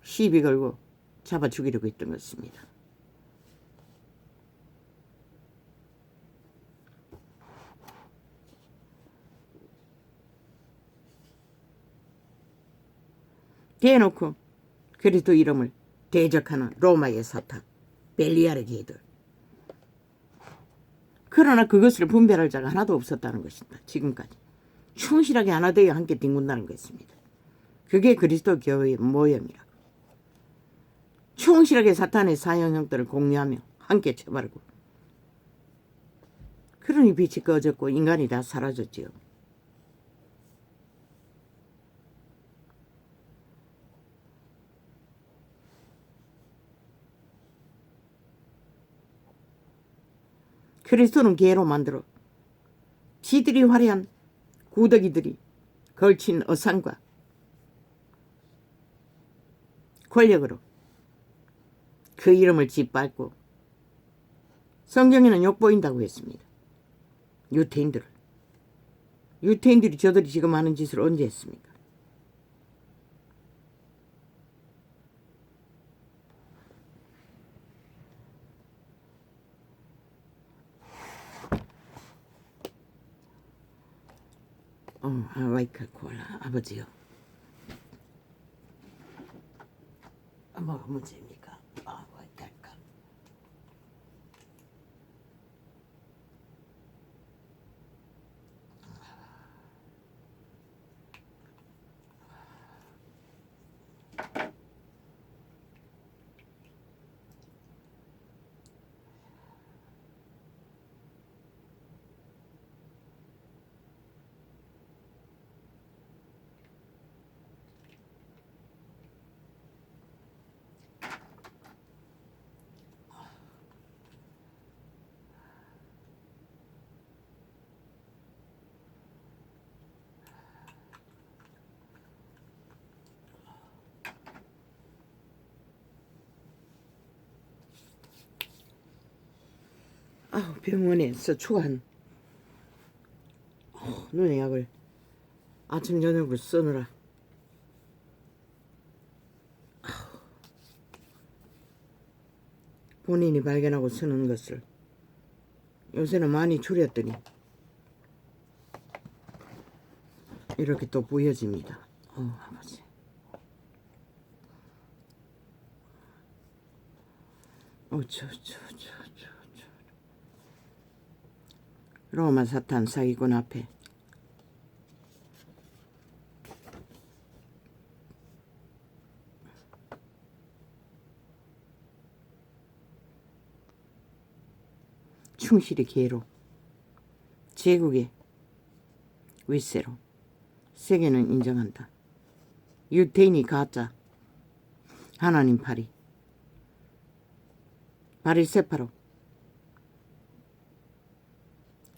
시비 걸고 잡아 죽이려고 했던 것입니다. 대놓고 그리스도 이름을 대적하는 로마의 사탄 벨리알의 개들. 그러나 그것을 분별할 자가 하나도 없었다는 것입니다. 지금까지 충실하게 하나 되어 함께 뒹군다는 것입니다. 그게 그리스도 교회의 모형이라고. 충실하게 사탄의 사형 형들을 공유하며 함께 처벌하고. 그러니 빛이 꺼졌고 인간이 다 사라졌지요. 그리스도는 개로 만들어 지들이 화려한 구더기들이 걸친 어상과 권력으로 그 이름을 짓밟고 성경에는 욕보인다고 했습니다. 유태인들이 저들이 지금 하는 짓을 언제 했습니까? 와이카 콜라 아버지요. 뭐가 문제입니까? 와이카카. 병원에서 추한 눈의 약을 아침 저녁으로 쓰느라 본인이 발견하고 쓰는 것을 요새는 많이 줄였더니 이렇게 또 보여집니다. 아버지. 로마 사탄 사기꾼 앞에 충실히 개로 제국의 윗세로 세계는 인정한다. 유태인이 가짜 하나님 팔이 바리새파로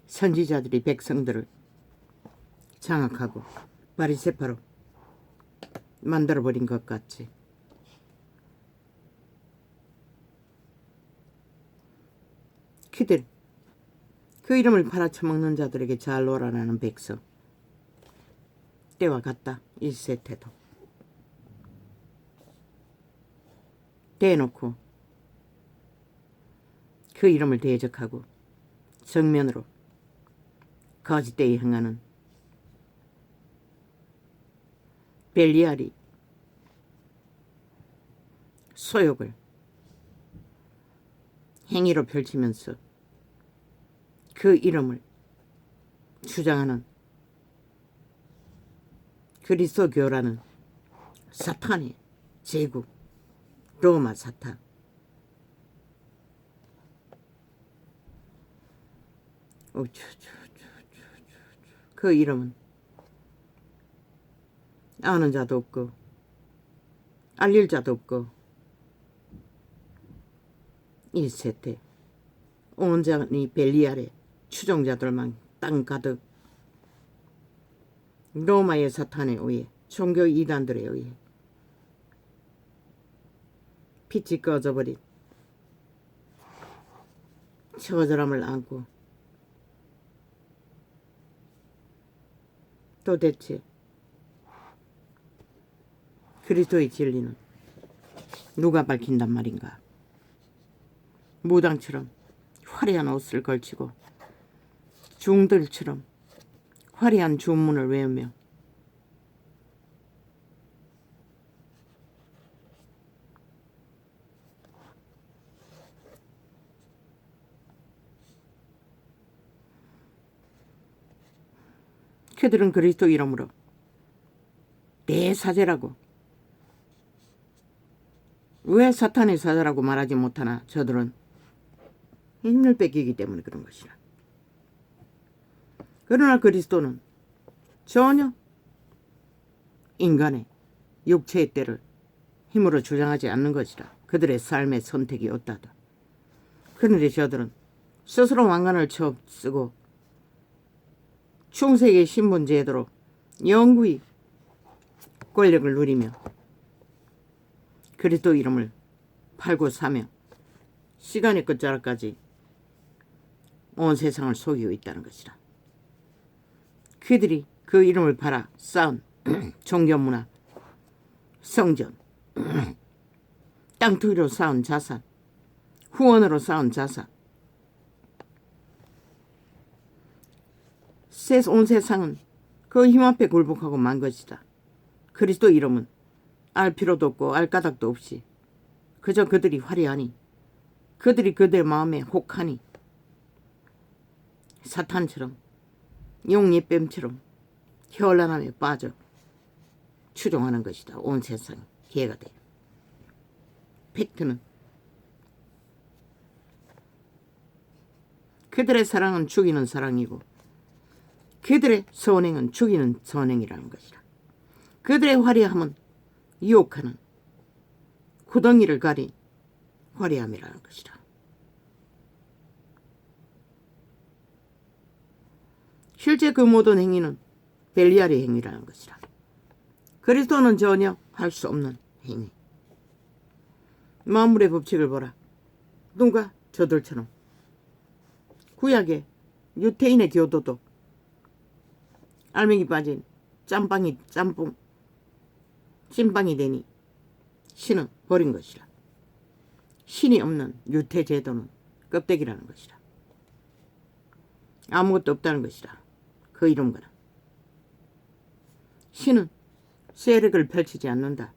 선지자들이 백성들을 장악하고 바리새파로 만들어버린 것 같지. 그들 그 이름을 팔아쳐먹는 자들에게 잘 놀아나는 백성 때와 같다. 1세태도 대놓고 그 이름을 대적하고 정면으로 거짓되이 행하는 벨리알이 소욕을 행위로 펼치면서 그 이름을 주장하는 그리스도교라는 사탄의 제국 로마 사탄 그 이름은 아는 자도 없고 알릴 자도 없고 일세태 온전히 벨리알의 추종자들만 땅 가득 로마의 사탄에 의해 종교 이단들에 의해 빛이 꺼져버린 처절함을 안고 도대체 그리스도의 진리는 누가 밝힌단 말인가? 무당처럼 화려한 옷을 걸치고 중들처럼 화려한 주문을 외우며 그들은 그리스도 이름으로 내 사제라고 왜 사탄의 사제라고 말하지 못하나? 저들은 힘을 뺏기기 때문에 그런 것이라. 그러나 그리스도는 전혀 인간의 육체의 때를 힘으로 주장하지 않는 것이라. 그들의 삶의 선택이 없다다. 그런데 저들은 스스로 왕관을 쓰고 충세의 신분 제도로 영구히 권력을 누리며 그리스도 이름을 팔고 사며 시간의 끝자락까지 온 세상을 속이고 있다는 것이라. 그들이 그 이름을 팔아 쌓은 종교문화, 성전, 땅투기로 쌓은 자산, 후원으로 쌓은 자산, 온 세상은 그 힘 앞에 굴복하고 만 것이다. 그리스도 이름은 알 필요도 없고 알 까닭도 없이 그저 그들이 화려하니 그들이 그들 마음에 혹하니 사탄처럼 용예뱀처럼 현란함에 빠져 추종하는 것이다. 온 세상이 기회가 돼요. 팩트는 그들의 사랑은 죽이는 사랑이고 그들의 선행은 죽이는 선행이라는 것이다. 그들의 화려함은 유혹하는 구덩이를 가린 화려함이라는 것이다. 실제 그 모든 행위는 벨리알의 행위라는 것이다. 그리스도는 전혀 할 수 없는 행위. 만물의 법칙을 보라. 누가 저들처럼 구약의 유태인의 교도도 알맹이 빠진 찐빵이 되니 신은 버린 것이라. 신이 없는 유태 제도는 껍데기라는 것이라. 아무것도 없다는 것이라. 그 이름과는 신은 세력을 펼치지 않는다.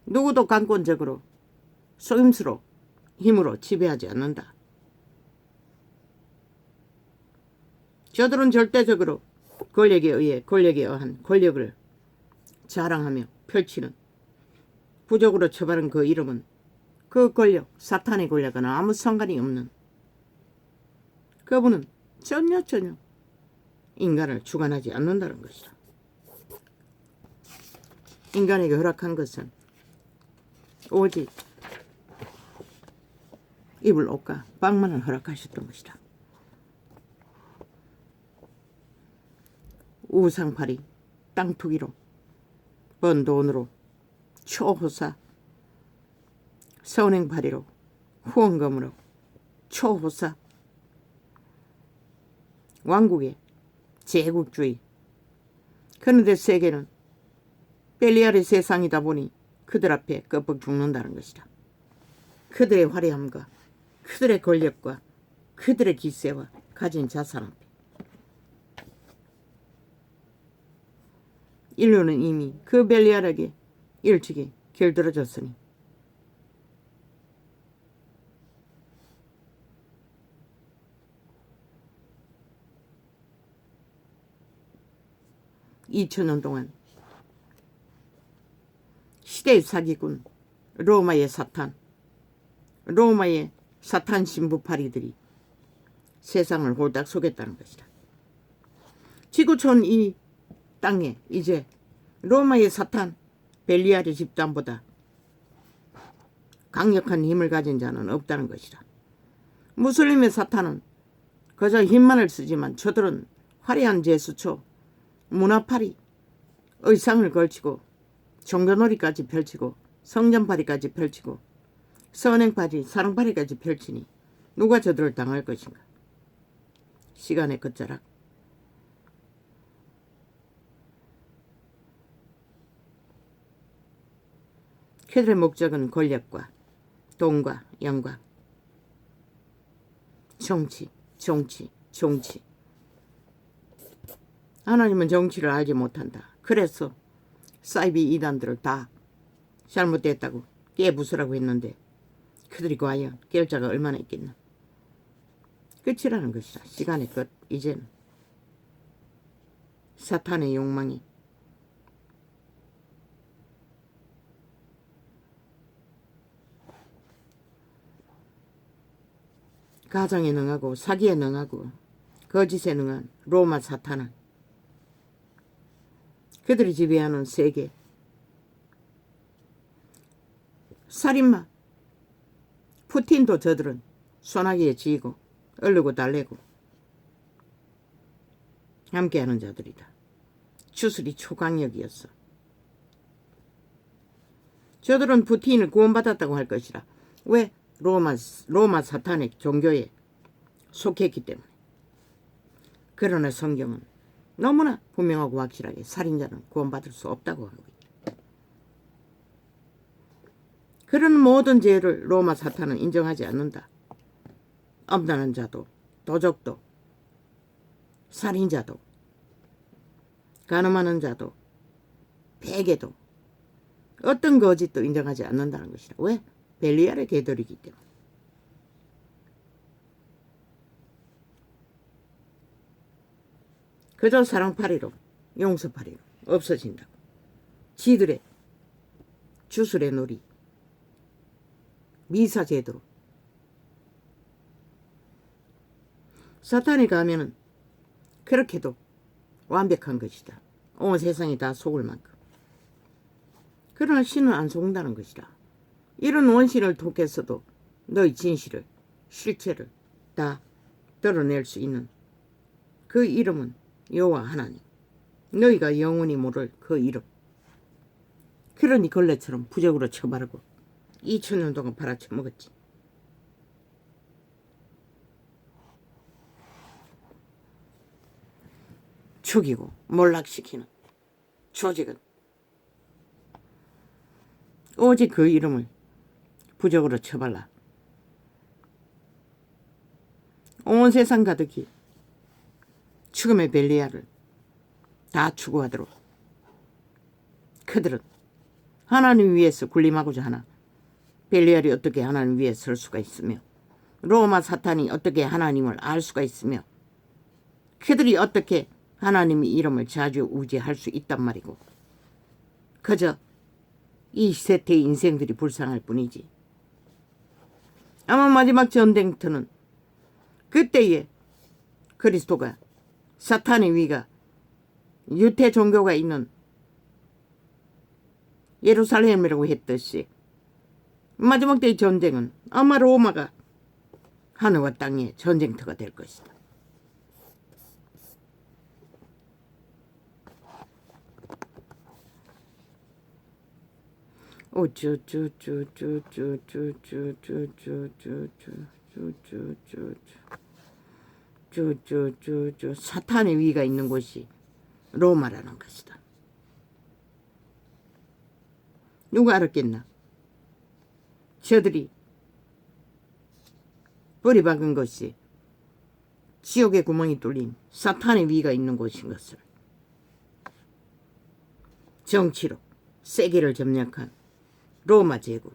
누구도 강권적으로 속임수로 힘으로 지배하지 않는다. 저들은 절대적으로 권력에 의해 권력에 의한 권력을 자랑하며 펼치는 부적으로 처벌한 그 이름은 그 권력, 사탄의 권력과는 아무 상관이 없는 그분은 전혀 인간을 주관하지 않는다는 것이다. 인간에게 허락한 것은 오직 입을 옷과 빵만을 허락하셨던 것이다. 우상팔이, 땅투기로, 번 돈으로, 초호사, 선행팔이로, 후원금으로, 초호사, 왕국의 제국주의. 그런데 세계는 벨리알의 세상이다 보니 그들 앞에 껍벅 죽는다는 것이다. 그들의 화려함과 그들의 권력과 그들의 기세와 가진 자산 앞에 인류는 이미 그 벨리알에게 일찍이 길들어졌으니 (2000년) 동안 시대의 사기꾼 로마의 사탄 신부파리들이 세상을 홀딱 속였다는 것이다. 지구촌 이 땅에 이제 로마의 사탄 벨리알의 집단보다 강력한 힘을 가진 자는 없다는 것이다. 무슬림의 사탄은 그저 힘만을 쓰지만 저들은 화려한 제수초, 문화팔이, 의상을 걸치고 종교놀이까지 펼치고 성전팔이까지 펼치고 선행팔이, 사랑팔이까지 펼치니 누가 저들을 당할 것인가. 시간의 끝자락. 그들의 목적은 권력과 돈과 영광, 정치. 하나님은 정치를 알지 못한다. 그래서 사이비 이단들을 다 잘못됐다고 깨부수라고 했는데 그들이 과연 깰 자가 얼마나 있겠나. 끝이라는 것이다. 시간의 끝. 이제는 사탄의 욕망이 가정에 능하고 사기에 능하고 거짓에 능한 로마 사탄은 그들이 지배하는 세계, 살인마 푸틴도 저들은 소나기에 지고 얼르고 달래고 함께하는 자들이다. 주술이 초강력이었어. 저들은 푸틴을 구원받았다고 할 것이라. 왜? 로마 사탄의 종교에 속했기 때문에. 그러나 성경은 너무나 분명하고 확실하게 살인자는 구원받을 수 없다고 하고 있다. 그런 모든 죄를 로마 사탄은 인정하지 않는다. 엄단한 자도, 도적도, 살인자도, 간음하는 자도, 베개도, 어떤 거짓도 인정하지 않는다는 것이다. 왜? 벨리알의 개들이기 때문에. 그저 사랑팔이로 용서팔이로 없어진다고. 지들의 주술의 놀이, 미사제도로. 사탄이 가면은 그렇게도 완벽한 것이다. 온 세상이 다 속을 만큼. 그러나 신은 안 속는다는 것이다. 이런 원신을 통해서도 너의 진실을, 실체를 다 드러낼 수 있는 그 이름은 여호와 하나님. 너희가 영원히 모를 그 이름. 그러니 걸레처럼 부적으로 쳐바르고 2000년 동안 팔아쳐먹었지. 죽이고 몰락시키는 조직은 오직 그 이름을 부적으로 쳐발라 온 세상 가득히 죽음의 벨리알을 다 추구하도록. 그들은 하나님 위에서 군림하고자 하나 벨리알이 어떻게 하나님 위에 설 수가 있으며 로마 사탄이 어떻게 하나님을 알 수가 있으며 그들이 어떻게 하나님의 이름을 좌지우지할 수 있단 말이고 그저 이 세태의 인생들이 불쌍할 뿐이지. 아마 마지막 전쟁터는 그때에 그리스도가 사탄의 위가 유태 종교가 있는 예루살렘이라고 했듯이 마지막 때의 전쟁은 아마 로마가 하늘과 땅의 전쟁터가 될 것이다. 사탄의 위가 있는 곳이 로마라는 것이다. 누가 알았겠나? 저들이 뿌리 박은 것이 지옥의 구멍이 뚫린 사탄의 위가 있는 곳인 것을. 정치로 세계를 점령한 로마 제국.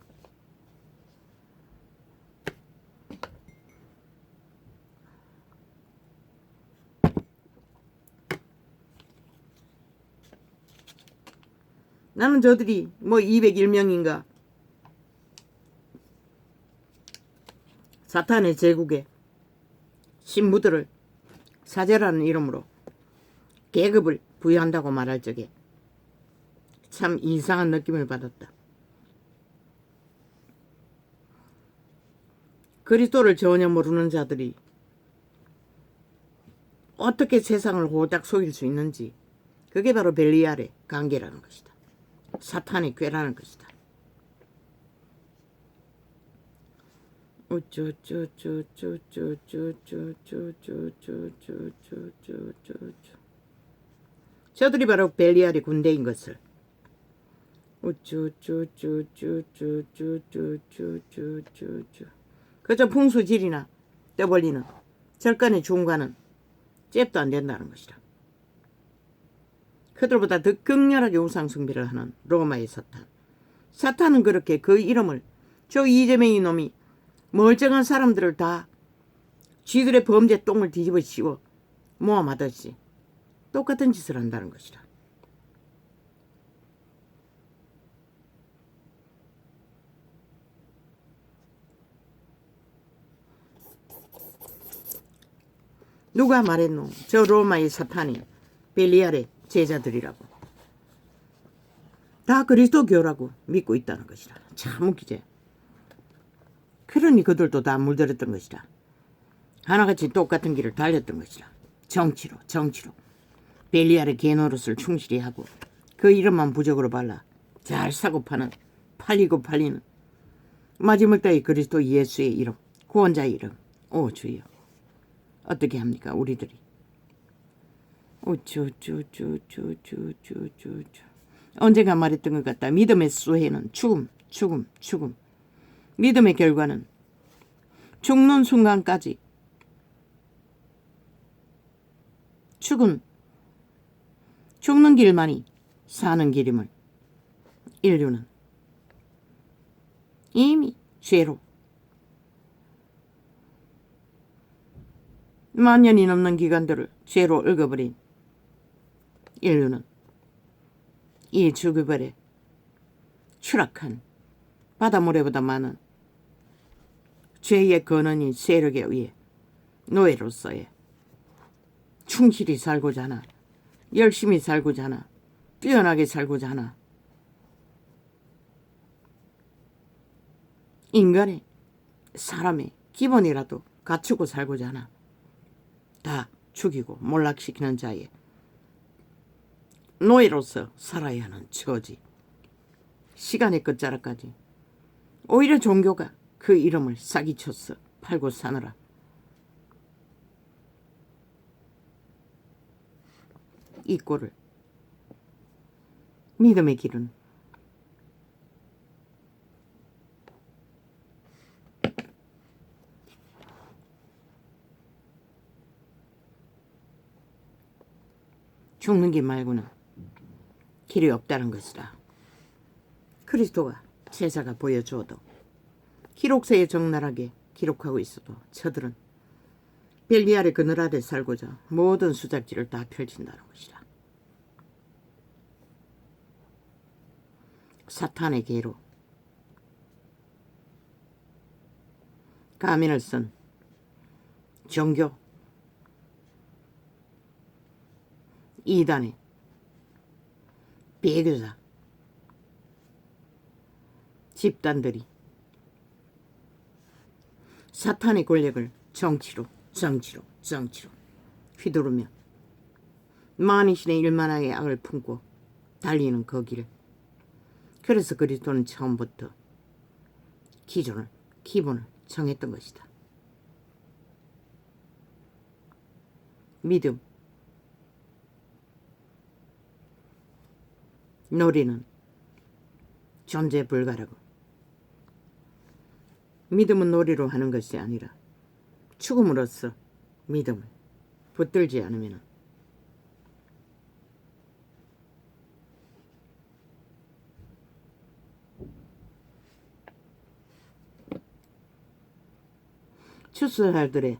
나는 저들이 뭐 201명인가 사탄의 제국에 신부들을 사제라는 이름으로 계급을 부여한다고 말할 적에 참 이상한 느낌을 받았다. 그리스도를 전혀 모르는 자들이 어떻게 세상을 호딱 속일 수 있는지, 그게 바로 벨리알의 관계라는 것이다. 사탄의 꾀라는 것이다. 저들이 바로 벨리알의 군대인 것을 그저 풍수질이나 떠벌리는 절간의 중과는 잽도 안 된다는 것이다. 그들보다 더 극렬하게 우상숭배를 하는 로마의 사탄. 사탄은 그렇게 그 이름을 저 이재명이 놈이 멀쩡한 사람들을 다 쥐들의 범죄 똥을 뒤집어 씌워 모함하듯이 똑같은 짓을 한다는 것이다. 누가 말했노? 저 로마의 사탄이 벨리알의 제자들이라고. 다 그리스도교라고 믿고 있다는 것이다. 참 웃기지. 그러니 그들도 다 물들었던 것이다. 하나같이 똑같은 길을 달렸던 것이다. 정치로 벨리알의 개노릇을 충실히 하고 그 이름만 부적으로 발라 잘 사고 파는, 팔리고 팔리는 마지막다이 그리스도 예수의 이름, 구원자의 이름. 오 주여, 어떻게 합니까 우리들이? 언젠가 말했던 것 같다. 믿음의 수혜는 죽음. 믿음의 결과는 죽는 순간까지 죽는 길만이 사는 길임을 인류는 이미 죄로 만년이 넘는 기간들을 죄로 얽어버린 인류는 이 죽음벌에 추락한 바닷모래보다 많은 죄의 근원인 세력에 의해 노예로서의 충실히 살고자 하나, 열심히 살고자 하나, 뛰어나게 살고자 하나, 인간의 사람의 기본이라도 갖추고 살고자 하나 다 죽이고 몰락시키는 자의 노예로서 살아야 하는 처지. 시간의 끝자락까지 오히려 종교가 그 이름을 사기쳤어 팔고 사느라. 이 꼴을 믿음의 길은 죽는 길 말고는 길이 없다는 것이다. 그리스도가 제자가 보여주어도 기록서에 적나라하게 기록하고 있어도 저들은 벨리알의 그늘 아래 살고자 모든 수작질을 다 펼친다는 것이다. 사탄의 계로 가면을 쓴 종교 이단의 배교자 집단들이 사탄의 권력을 정치로 휘두르며 만이신의 일만하게 악을 품고 달리는 그 길. 그래서 그리스도는 처음부터 기본을 정했던 것이다. 믿음, 놀이는 존재 불가라고. 믿음은 놀이로 하는 것이 아니라 죽음으로써 믿음을 붙들지 않으면 추수할들의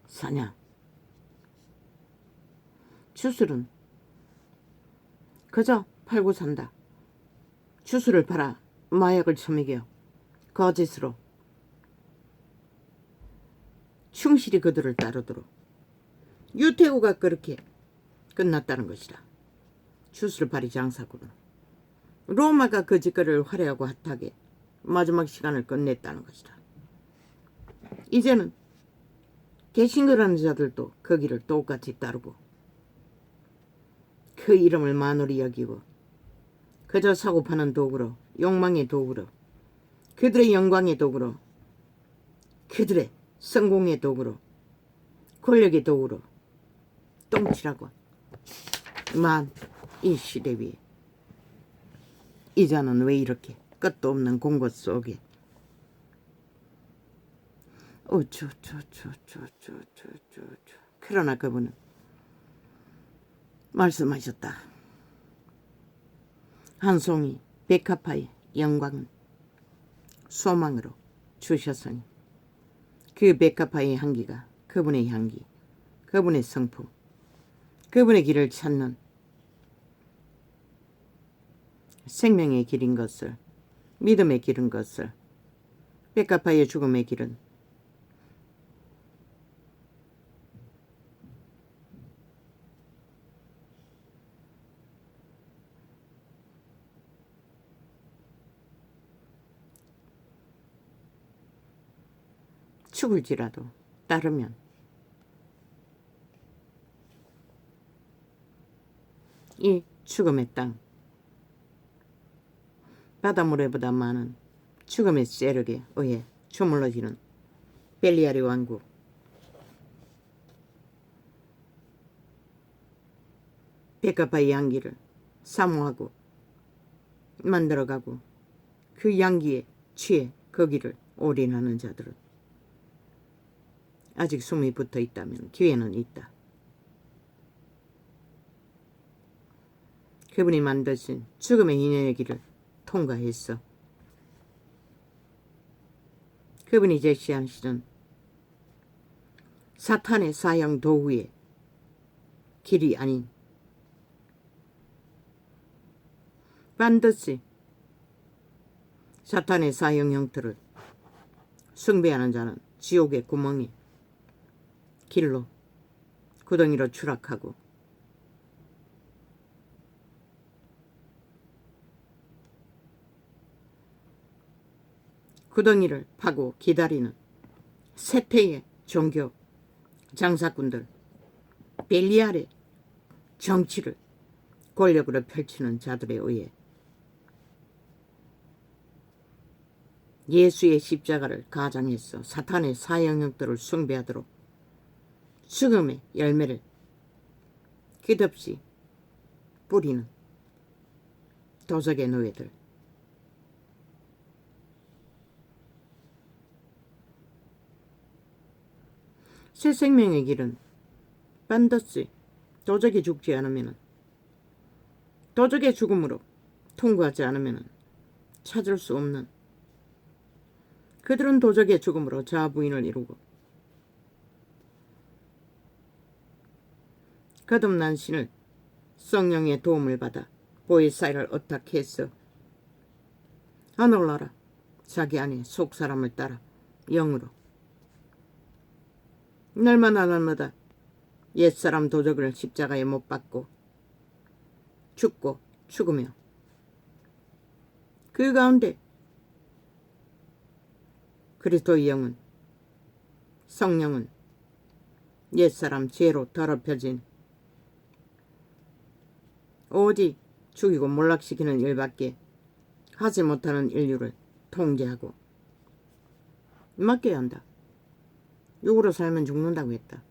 사냥. 추수는 그저 팔고 산다. 추수를 팔아 마약을 처먹여 거짓으로 충실히 그들을 따르도록 유태고가 그렇게 끝났다는 것이다. 주술파리 장사꾼은 로마가 그 짓거리를 화려하고 핫하게 마지막 시간을 끝냈다는 것이다. 이제는 개신교라는 자들도 그 길을 똑같이 따르고 그 이름을 만홀히 여기고 그저 사고파는 도구로, 욕망의 도구로, 그들의 영광의 도구로, 그들의 성공의 도구로, 권력의 도구로 똥칠하고 만 이 시대 위에 이자는 왜 이렇게 끝도 없는 공고 속에 그러나 그분은 말씀하셨다. 한 송이 백합화의 영광은 소망으로 주셨으니 그 백합화의 향기가 그분의 향기, 그분의 성품, 그분의 길을 찾는 생명의 길인 것을, 믿음의 길인 것을, 백합화의 죽음의 길은 죽을지라도 따르면 이 죽음의 땅, 바닷모래보다 많은 죽음의 세력에 의해 주물러지는 벨리아리 왕국, 백합화의 향기를 사모하고 만들어가고 그 향기에 취해 거기를 올인하는 자들은 아직 숨이 붙어 있다면 기회는 있다. 그분이 만드신 죽음의 인연의 길을 통과했어. 그분이 제시하시는 사탄의 사형 도구의 길이 아닌 반드시 사탄의 사형 형태를 숭배하는 자는 지옥의 구멍에 길로 구덩이로 추락하고 구덩이를 파고 기다리는 세태의 종교 장사꾼들, 벨리알의 정치를 권력으로 펼치는 자들에 의해 예수의 십자가를 가장해서 사탄의 사형형들을 숭배하도록 죽음의 열매를 끝없이 뿌리는 도적의 노예들, 새 생명의 길은 반드시 도적이 죽지 않으면, 도적의 죽음으로 통과하지 않으면 찾을 수 없는, 그들은 도적의 죽음으로 자부인을 이루고 거듭난 신을 성령의 도움을 받아 보혜사를 어탁해서 하늘나라 자기 안에 속사람을 따라 영으로 날마다 옛사람 도적을 십자가에 못 박고 죽고 죽으며 그 가운데 그리스도의 영은, 성령은 옛사람 죄로 더럽혀진 오직 죽이고 몰락시키는 일밖에 하지 못하는 인류를 통제하고 맡겨야 한다. 육으로 살면 죽는다고 했다.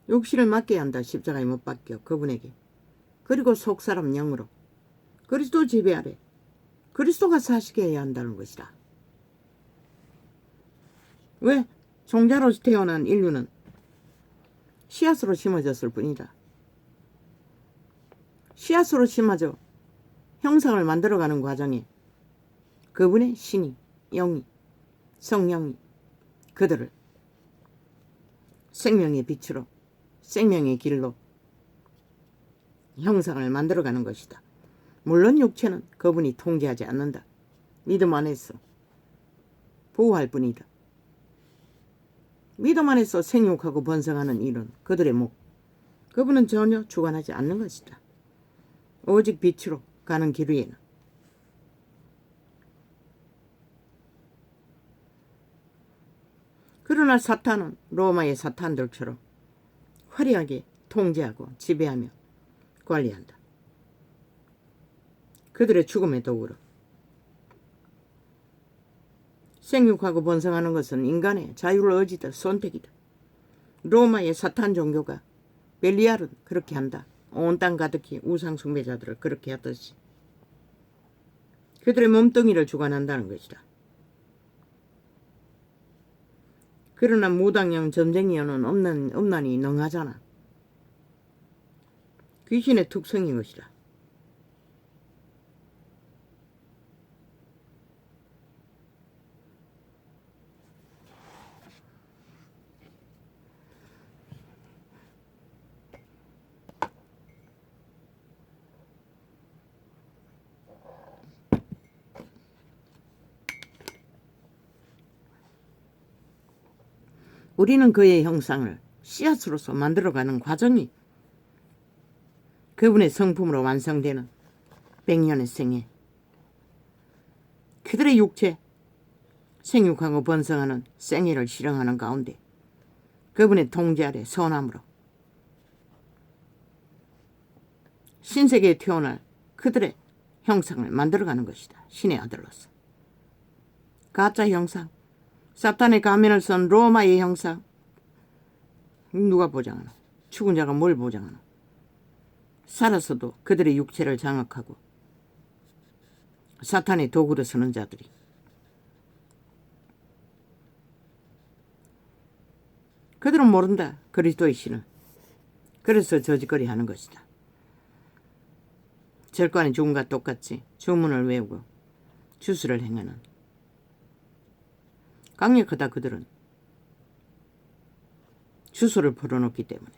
육신을 맡겨야 한다. 십자가에 못 박혀 그분에게. 그리고 속사람 영으로 그리스도 지배 아래 그리스도가 사시게 해야 한다는 것이다. 왜? 종자로 태어난 인류는 씨앗으로 심어졌을 뿐이다. 씨앗으로 심어져 형상을 만들어가는 과정에 그분의 신이, 영이, 성령이 그들을 생명의 빛으로, 생명의 길로 형상을 만들어가는 것이다. 물론 육체는 그분이 통제하지 않는다. 믿음 안에서 보호할 뿐이다. 믿음 안에서 생육하고 번성하는 일은 그들의 목. 그분은 전혀 주관하지 않는 것이다. 오직 빛으로 가는 길 위에는 그러나 사탄은 로마의 사탄들처럼 화려하게 통제하고 지배하며 관리한다. 그들의 죽음의 도구로 생육하고 번성하는 것은 인간의 자유를 의지다 선택이다. 로마의 사탄 종교가 벨리알은 그렇게 한다. 온 땅 가득히 우상 숭배자들을 그렇게 하듯이 그들의 몸뚱이를 주관한다는 것이다. 그러나 무당형 점쟁이여는 없나니 능하잖아. 귀신의 특성인 것이다. 우리는 그의 형상을 씨앗으로서 만들어가는 과정이 그분의 성품으로 완성되는 100년의 생애. 그들의 육체, 생육하고 번성하는 생애를 실행하는 가운데 그분의 통제 아래 선함으로 신세계에 태어날 그들의 형상을 만들어가는 것이다. 신의 아들로서. 가짜 형상, 사탄의 가면을 쓴 로마의 형상, 누가 보장하나? 죽은 자가 뭘 보장하나? 살아서도 그들의 육체를 장악하고 사탄의 도구로 쓰는 자들이 그들은 모른다. 그리스도의 신을. 그래서 저짓거리 하는 것이다. 절간의 죽음과 똑같이 주문을 외우고 주술을 행하는 강력하다. 그들은 주술을 풀어놓기 때문에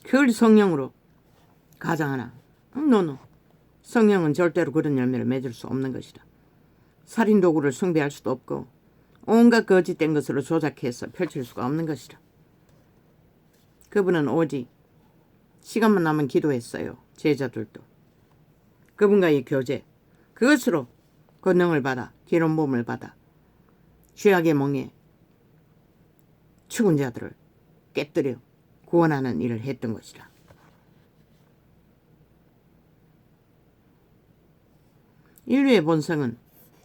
그걸 성령으로 가장하나? 노노. 성령은 절대로 그런 열매를 맺을 수 없는 것이다. 살인 도구를 숭배할 수도 없고 온갖 거짓된 것으로 조작해서 펼칠 수가 없는 것이다. 그분은 오직 시간만 나면 기도했어요. 제자들도. 그분과의 교제, 그것으로 권능을 받아 기름 부음을 받아 죄악의 멍에 죽은 자들을 깨뜨려 구원하는 일을 했던 것이다. 인류의 본성은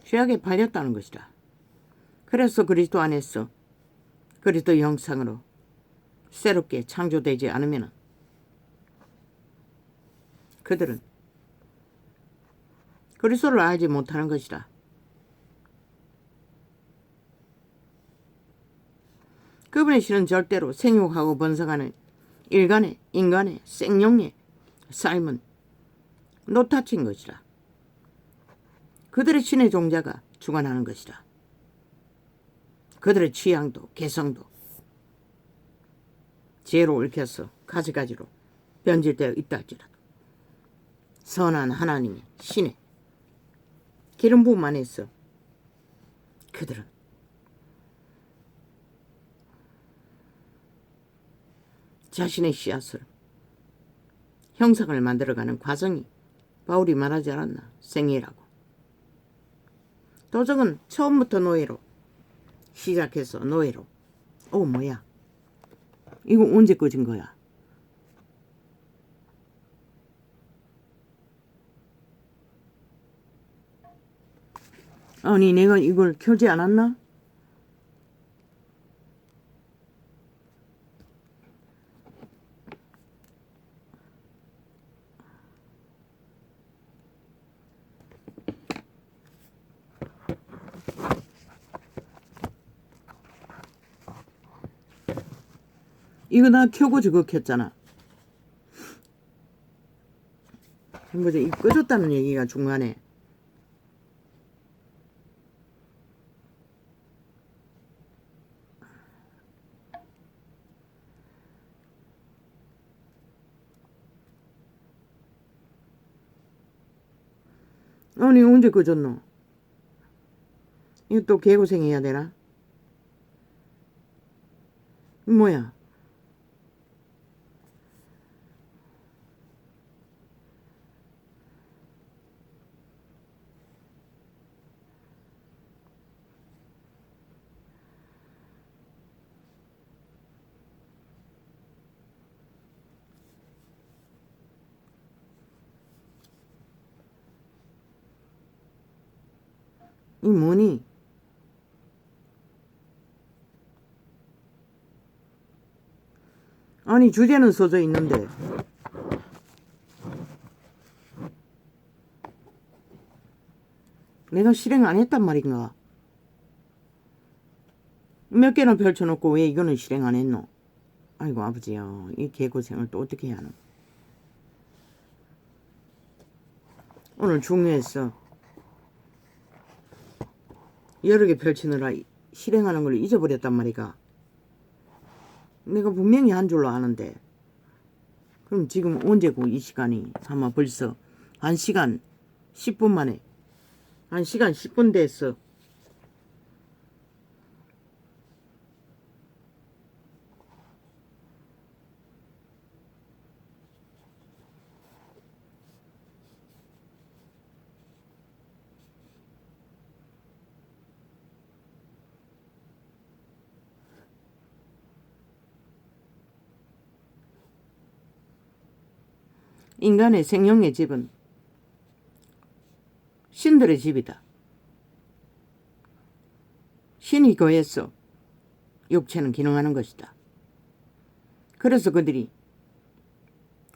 죄악에 팔렸다는 것이다. 그래서 그리스도 안에서 그리스도 형상으로 새롭게 창조되지 않으면 그들은 그리스도를 알지 못하는 것이다. 그분의 신은 절대로 생육하고 번성하는 인간의 생명의 삶은 노타친 것이다. 그들의 신의 종자가 주관하는 것이다. 그들의 취향도 개성도 죄로 얽혀서 가지가지로 변질되어 있다 할지라도 선한 하나님의 신의 기름 부음 안에서 그들은 자신의 씨앗을 형상을 만들어가는 과정이 바울이 말하지 않았나? 생애라고. 도적은 처음부터 노예로 시작해서 노예로. 뭐야? 이거 언제 꺼진 거야? 아니 내가 이걸 켜지 않았나? 이거 나 켜고 저거 켰잖아. 뭐지? 이거 꺼졌다는 얘기가 중간에. 아니 언제 꺼졌노? 이거 또 개고생해야 되나? 뭐야? 이 뭐니? 아니 주제는 써져 있는데 내가 실행 안 했단 말인가? 몇 개나 펼쳐놓고 왜 이거는 실행 안 했노? 아이고 아버지야, 이 개고생을 또 어떻게 해야 하노? 오늘 중요했어. 여러 개 펼치느라 실행하는 걸 잊어버렸단 말이가. 내가 분명히 한 줄로 아는데. 그럼 지금 언제고 이 시간이? 아마 벌써 1시간 10분 만에 1시간 10분 됐어. 인간의 생명의 집은 신들의 집이다. 신이 거해서 육체는 기능하는 것이다. 그래서 그들이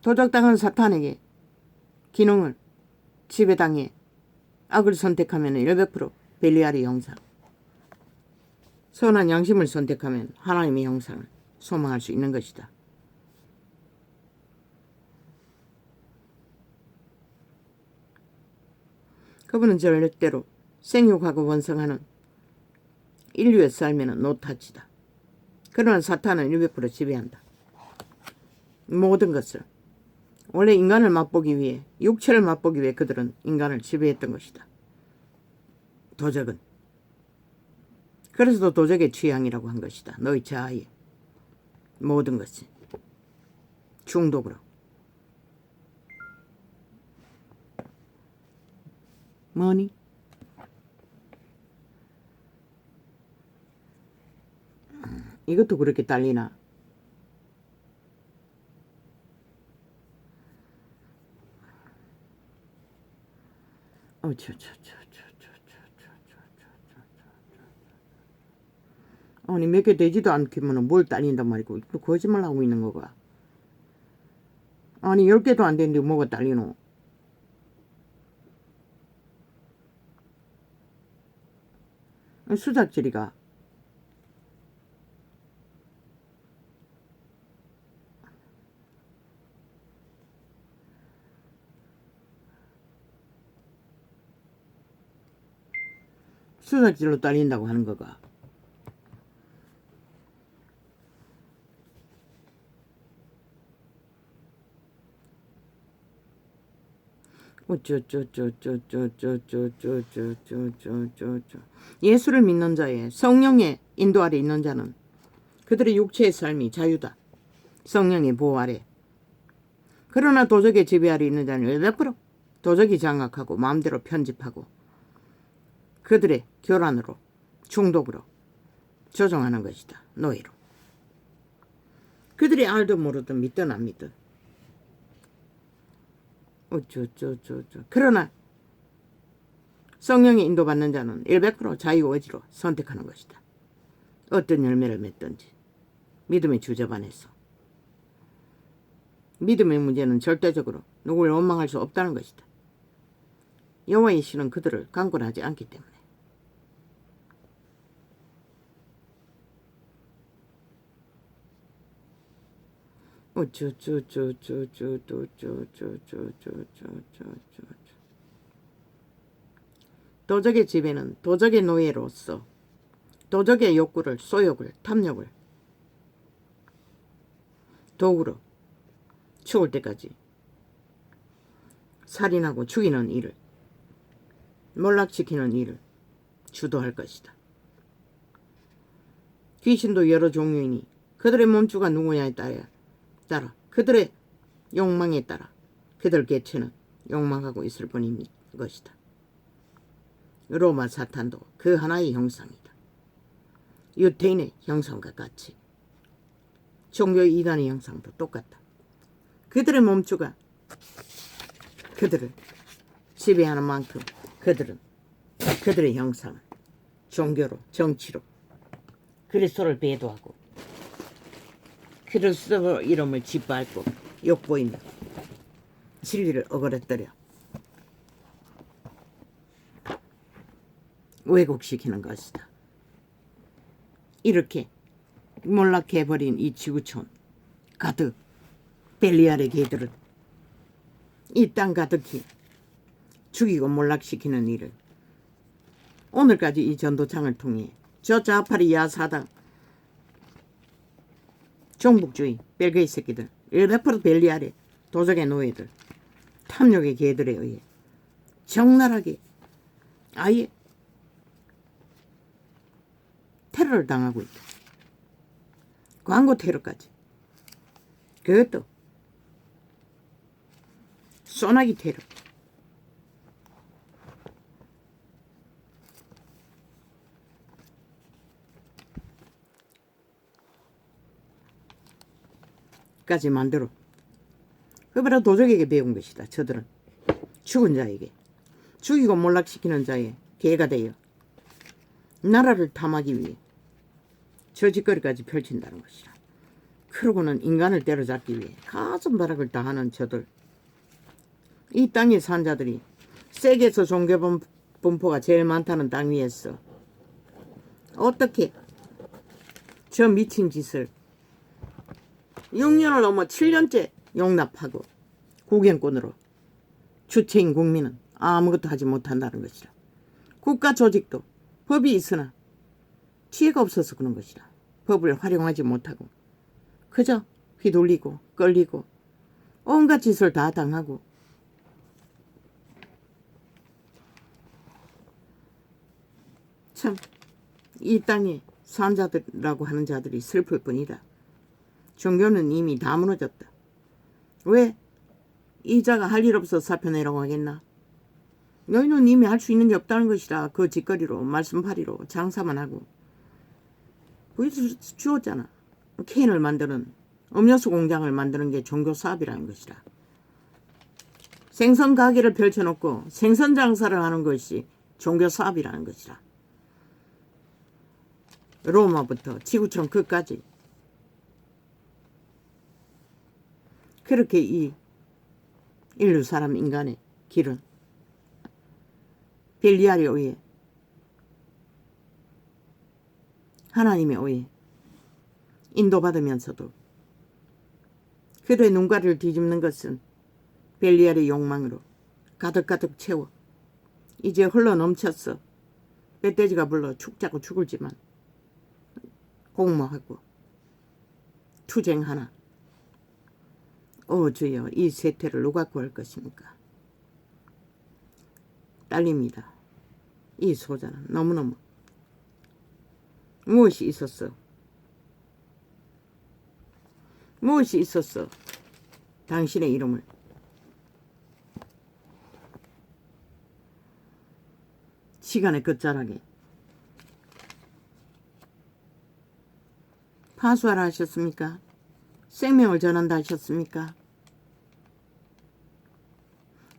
도적당한 사탄에게 기능을 지배당해 악을 선택하면 100% 벨리알의 형상, 선한 양심을 선택하면 하나님의 형상을 소망할 수 있는 것이다. 그분은 절대로 생육하고 번성하는 인류의 삶에는 노타치다. 그러나 사탄은 100% 지배한다. 모든 것을. 원래 인간을 맛보기 위해, 육체를 맛보기 위해 그들은 인간을 지배했던 것이다. 도적은. 그래서 도적의 취향이라고 한 것이다. 너희 자아의 모든 것이 중독으로. 뭐니? 이것도 그렇게 딸리나? 아니 몇 개 되지도 않기면 뭘 딸린단 말이고 또 거짓말 하고 있는 거가. 아니 10개도 안 되는데 뭐가 딸리노? 수작질이가. 수작질로 딸린다고 하는 거가. 예수를 믿는 자의 성령의 인도 아래 있는 자는 그들의 육체의 삶이 자유다. 성령의 보호 아래. 그러나 도적의 지배 아래 있는 자는 100% 도적이 장악하고 마음대로 편집하고 그들의 교란으로 중독으로 조종하는 것이다. 노예로. 그들이 알든 모르든 믿든 안 믿든. 그러나 성령의 인도받는 자는 100% 자유의지로 선택하는 것이다. 어떤 열매를 맺든지 믿음의 주저반에서. 믿음의 문제는 절대적으로 누구를 원망할 수 없다는 것이다. 여호와의 신은 그들을 강권하지 않기 때문에. 도적의 지배는 도적의 노예로서 도적의 욕구를, 소욕을, 탐욕을 도구로 죽을 때까지 살인하고 죽이는 일을, 몰락시키는 일을 주도할 것이다. 귀신도 여러 종류이니 그들의 몸주가 누구냐에 따라 그들의 욕망에 따라 그들 개체는 욕망하고 있을 뿐인 것이다. 로마 사탄도 그 하나의 형상이다. 유태인의 형상과 같이 종교 이단의 형상도 똑같다. 그들의 몸주가 그들을 지배하는 만큼 그들은 그들의 형상을 종교로 정치로 그리스도를 배도하고 그리스도 이름을 짓밟고 욕보이며 진리를 어그러뜨려 왜곡시키는 것이다. 이렇게 몰락해버린 이 지구촌 가득 벨리알의 개들은 이 땅 가득히 죽이고 몰락시키는 일을 오늘까지 이 전도창을 통해 저 자파리 야사당 종북주의 벨그의 새끼들 100% 벨리알의 도적의 노예들 탐욕의 개들에 의해 적나라하게 아예 테러를 당하고 있다. 광고 테러까지. 그것도 소나기 테러. 까지 만들어 그보다 도적에게 배운 것이다. 저들은 죽은 자에게 죽이고 몰락시키는 자의 개가 되어 나라를 탐하기 위해 저 짓거리까지 펼친다는 것이다. 그러고는 인간을 때려잡기 위해 가슴바락을 다하는 저들. 이 땅에 산 자들이 세계에서 종교 분포가 제일 많다는 땅 위에서 어떻게 저 미친 짓을 6년을 넘어 7년째 용납하고 구경꾼으로 주체인 국민은 아무것도 하지 못한다는 것이다. 국가 조직도 법이 있으나 지혜가 없어서 그런 것이다. 법을 활용하지 못하고 그저 휘둘리고 끌리고 온갖 짓을 다 당하고 참 이 땅에 산 자들이라고 하는 자들이 슬플 뿐이다. 종교는 이미 다 무너졌다. 왜 이자가 할 일 없어 사표내라고 하겠나? 너희는 이미 할 수 있는 게 없다는 것이라. 그 짓거리로 말씀팔이로 장사만 하고 주었잖아. 캔을 만드는 음료수 공장을 만드는 게 종교 사업이라는 것이라. 생선 가게를 펼쳐놓고 생선 장사를 하는 것이 종교 사업이라는 것이라. 로마부터 지구촌 끝까지 그렇게 이 인류 사람 인간의 길은 벨리알에 의해 하나님에 의해 인도받으면서도 그들의 눈가를 뒤집는 것은 벨리알의 욕망으로 가득가득 채워 이제 흘러넘쳤어. 멧돼지가 불러 죽자고 죽을지만 공모하고 투쟁하나. 주여, 이 세태를 누가 구할 것입니까? 딸립니다. 이 소자는 너무너무 무엇이 있었어? 무엇이 있었어? 당신의 이름을 시간의 끝자락에 파수하라 하셨습니까? 생명을 전한다 하셨습니까?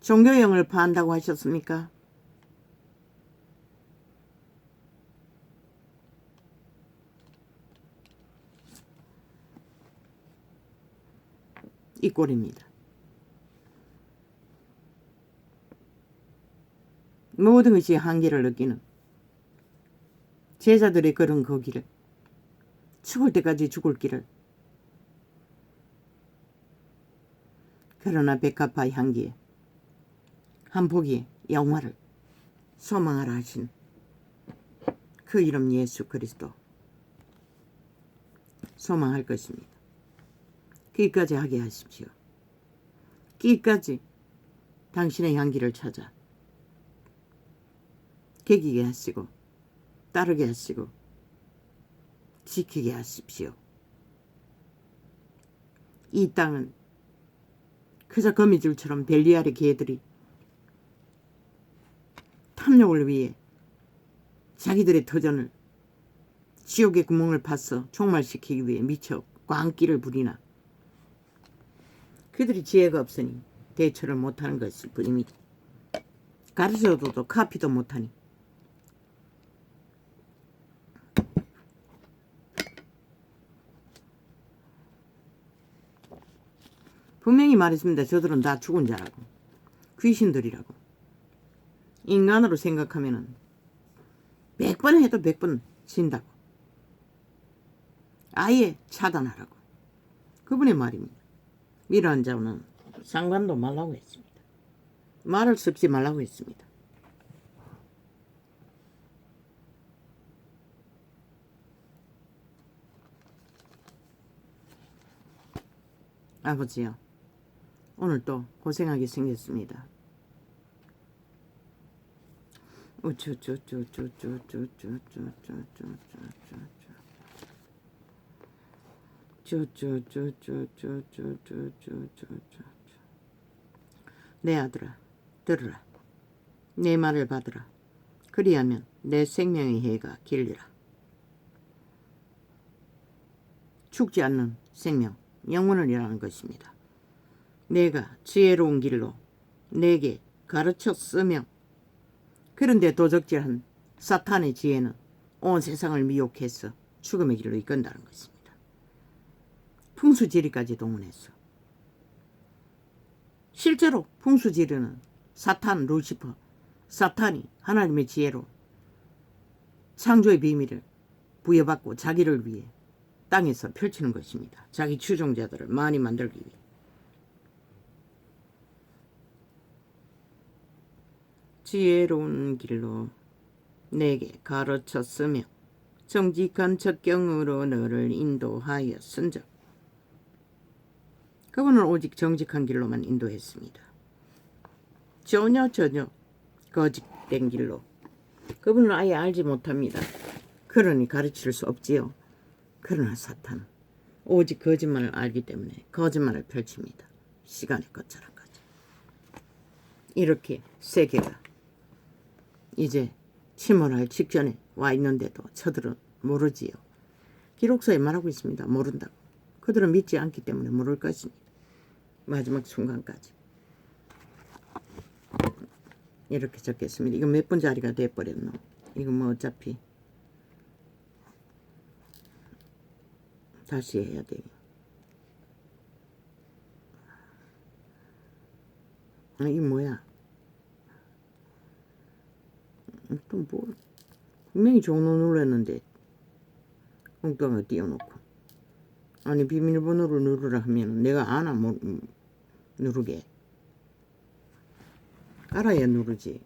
종교형을 파한다고 하셨습니까? 이 꼴입니다. 모든 것이 한계를 느끼는 제자들의 걸은 그 길을, 죽을 때까지 죽을 길을, 그러나 백합화 향기에 한 포기의 영화를 소망하라 하신 그 이름 예수 그리스도 소망할 것입니다. 끝까지 하게 하십시오. 끝까지 당신의 향기를 찾아 개기게 하시고 따르게 하시고 지키게 하십시오. 이 땅은 그저 거미줄처럼 벨리알의 개들이 탐욕을 위해 자기들의 터전을 지옥의 구멍을 파서 종말시키기 위해 미쳐 광기를 부리나 그들이 지혜가 없으니 대처를 못하는 것일 뿐입니다. 가르쳐줘도 카피도 못하니 분명히 말했습니다. 저들은 다 죽은 자라고 귀신들이라고 인간으로 생각하면은 100번 해도 100번 진다고 아예 차단하라고 그분의 말입니다. 이러한 자는 상관도 말라고 했습니다. 말을 섞지 말라고 했습니다. 아버지요, 오늘 또 고생하게 생겼습니다. 내 아들아, 들으라. 내 말을 받으라. 그리하면 내 생명의 해가 길리라. 죽지 않는 생명, 영혼을 이라는 것입니다. 내가 지혜로운 길로 내게 가르쳤으며 그런데 도적질한 사탄의 지혜는 온 세상을 미혹해서 죽음의 길로 이끈다는 것입니다. 풍수지리까지 동원했어. 실제로 풍수지리는 사탄 루시퍼, 사탄이 하나님의 지혜로 창조의 비밀을 부여받고 자기를 위해 땅에서 펼치는 것입니다. 자기 추종자들을 많이 만들기 위해. 지혜로운 길로 내게 가르쳤으며 정직한 첩경으로 너를 인도하였은즉 그분은 오직 정직한 길로만 인도했습니다. 전혀 거짓된 길로 그분은 아예 알지 못합니다. 그러니 가르칠 수 없지요. 그러나 사탄은 오직 거짓말을 알기 때문에 거짓말을 펼칩니다. 시간의 것처럼까지. 이렇게 세계가 이제 침몰할 직전에 와 있는데도 저들은 모르지요. 기록서에 말하고 있습니다. 모른다고. 그들은 믿지 않기 때문에 모를 것입니다. 마지막 순간까지. 이렇게 적겠습니다. 이거 몇 분짜리가 돼버렸노? 이거 뭐 어차피 다시 해야 돼요. 아, 이게 뭐야? 또 뭐 분명히 종로 눌렀는데 엉뚱하게 띄워놓고 아니 비밀번호를 누르라 하면 내가 아나 뭐 누르게 알아야 누르지.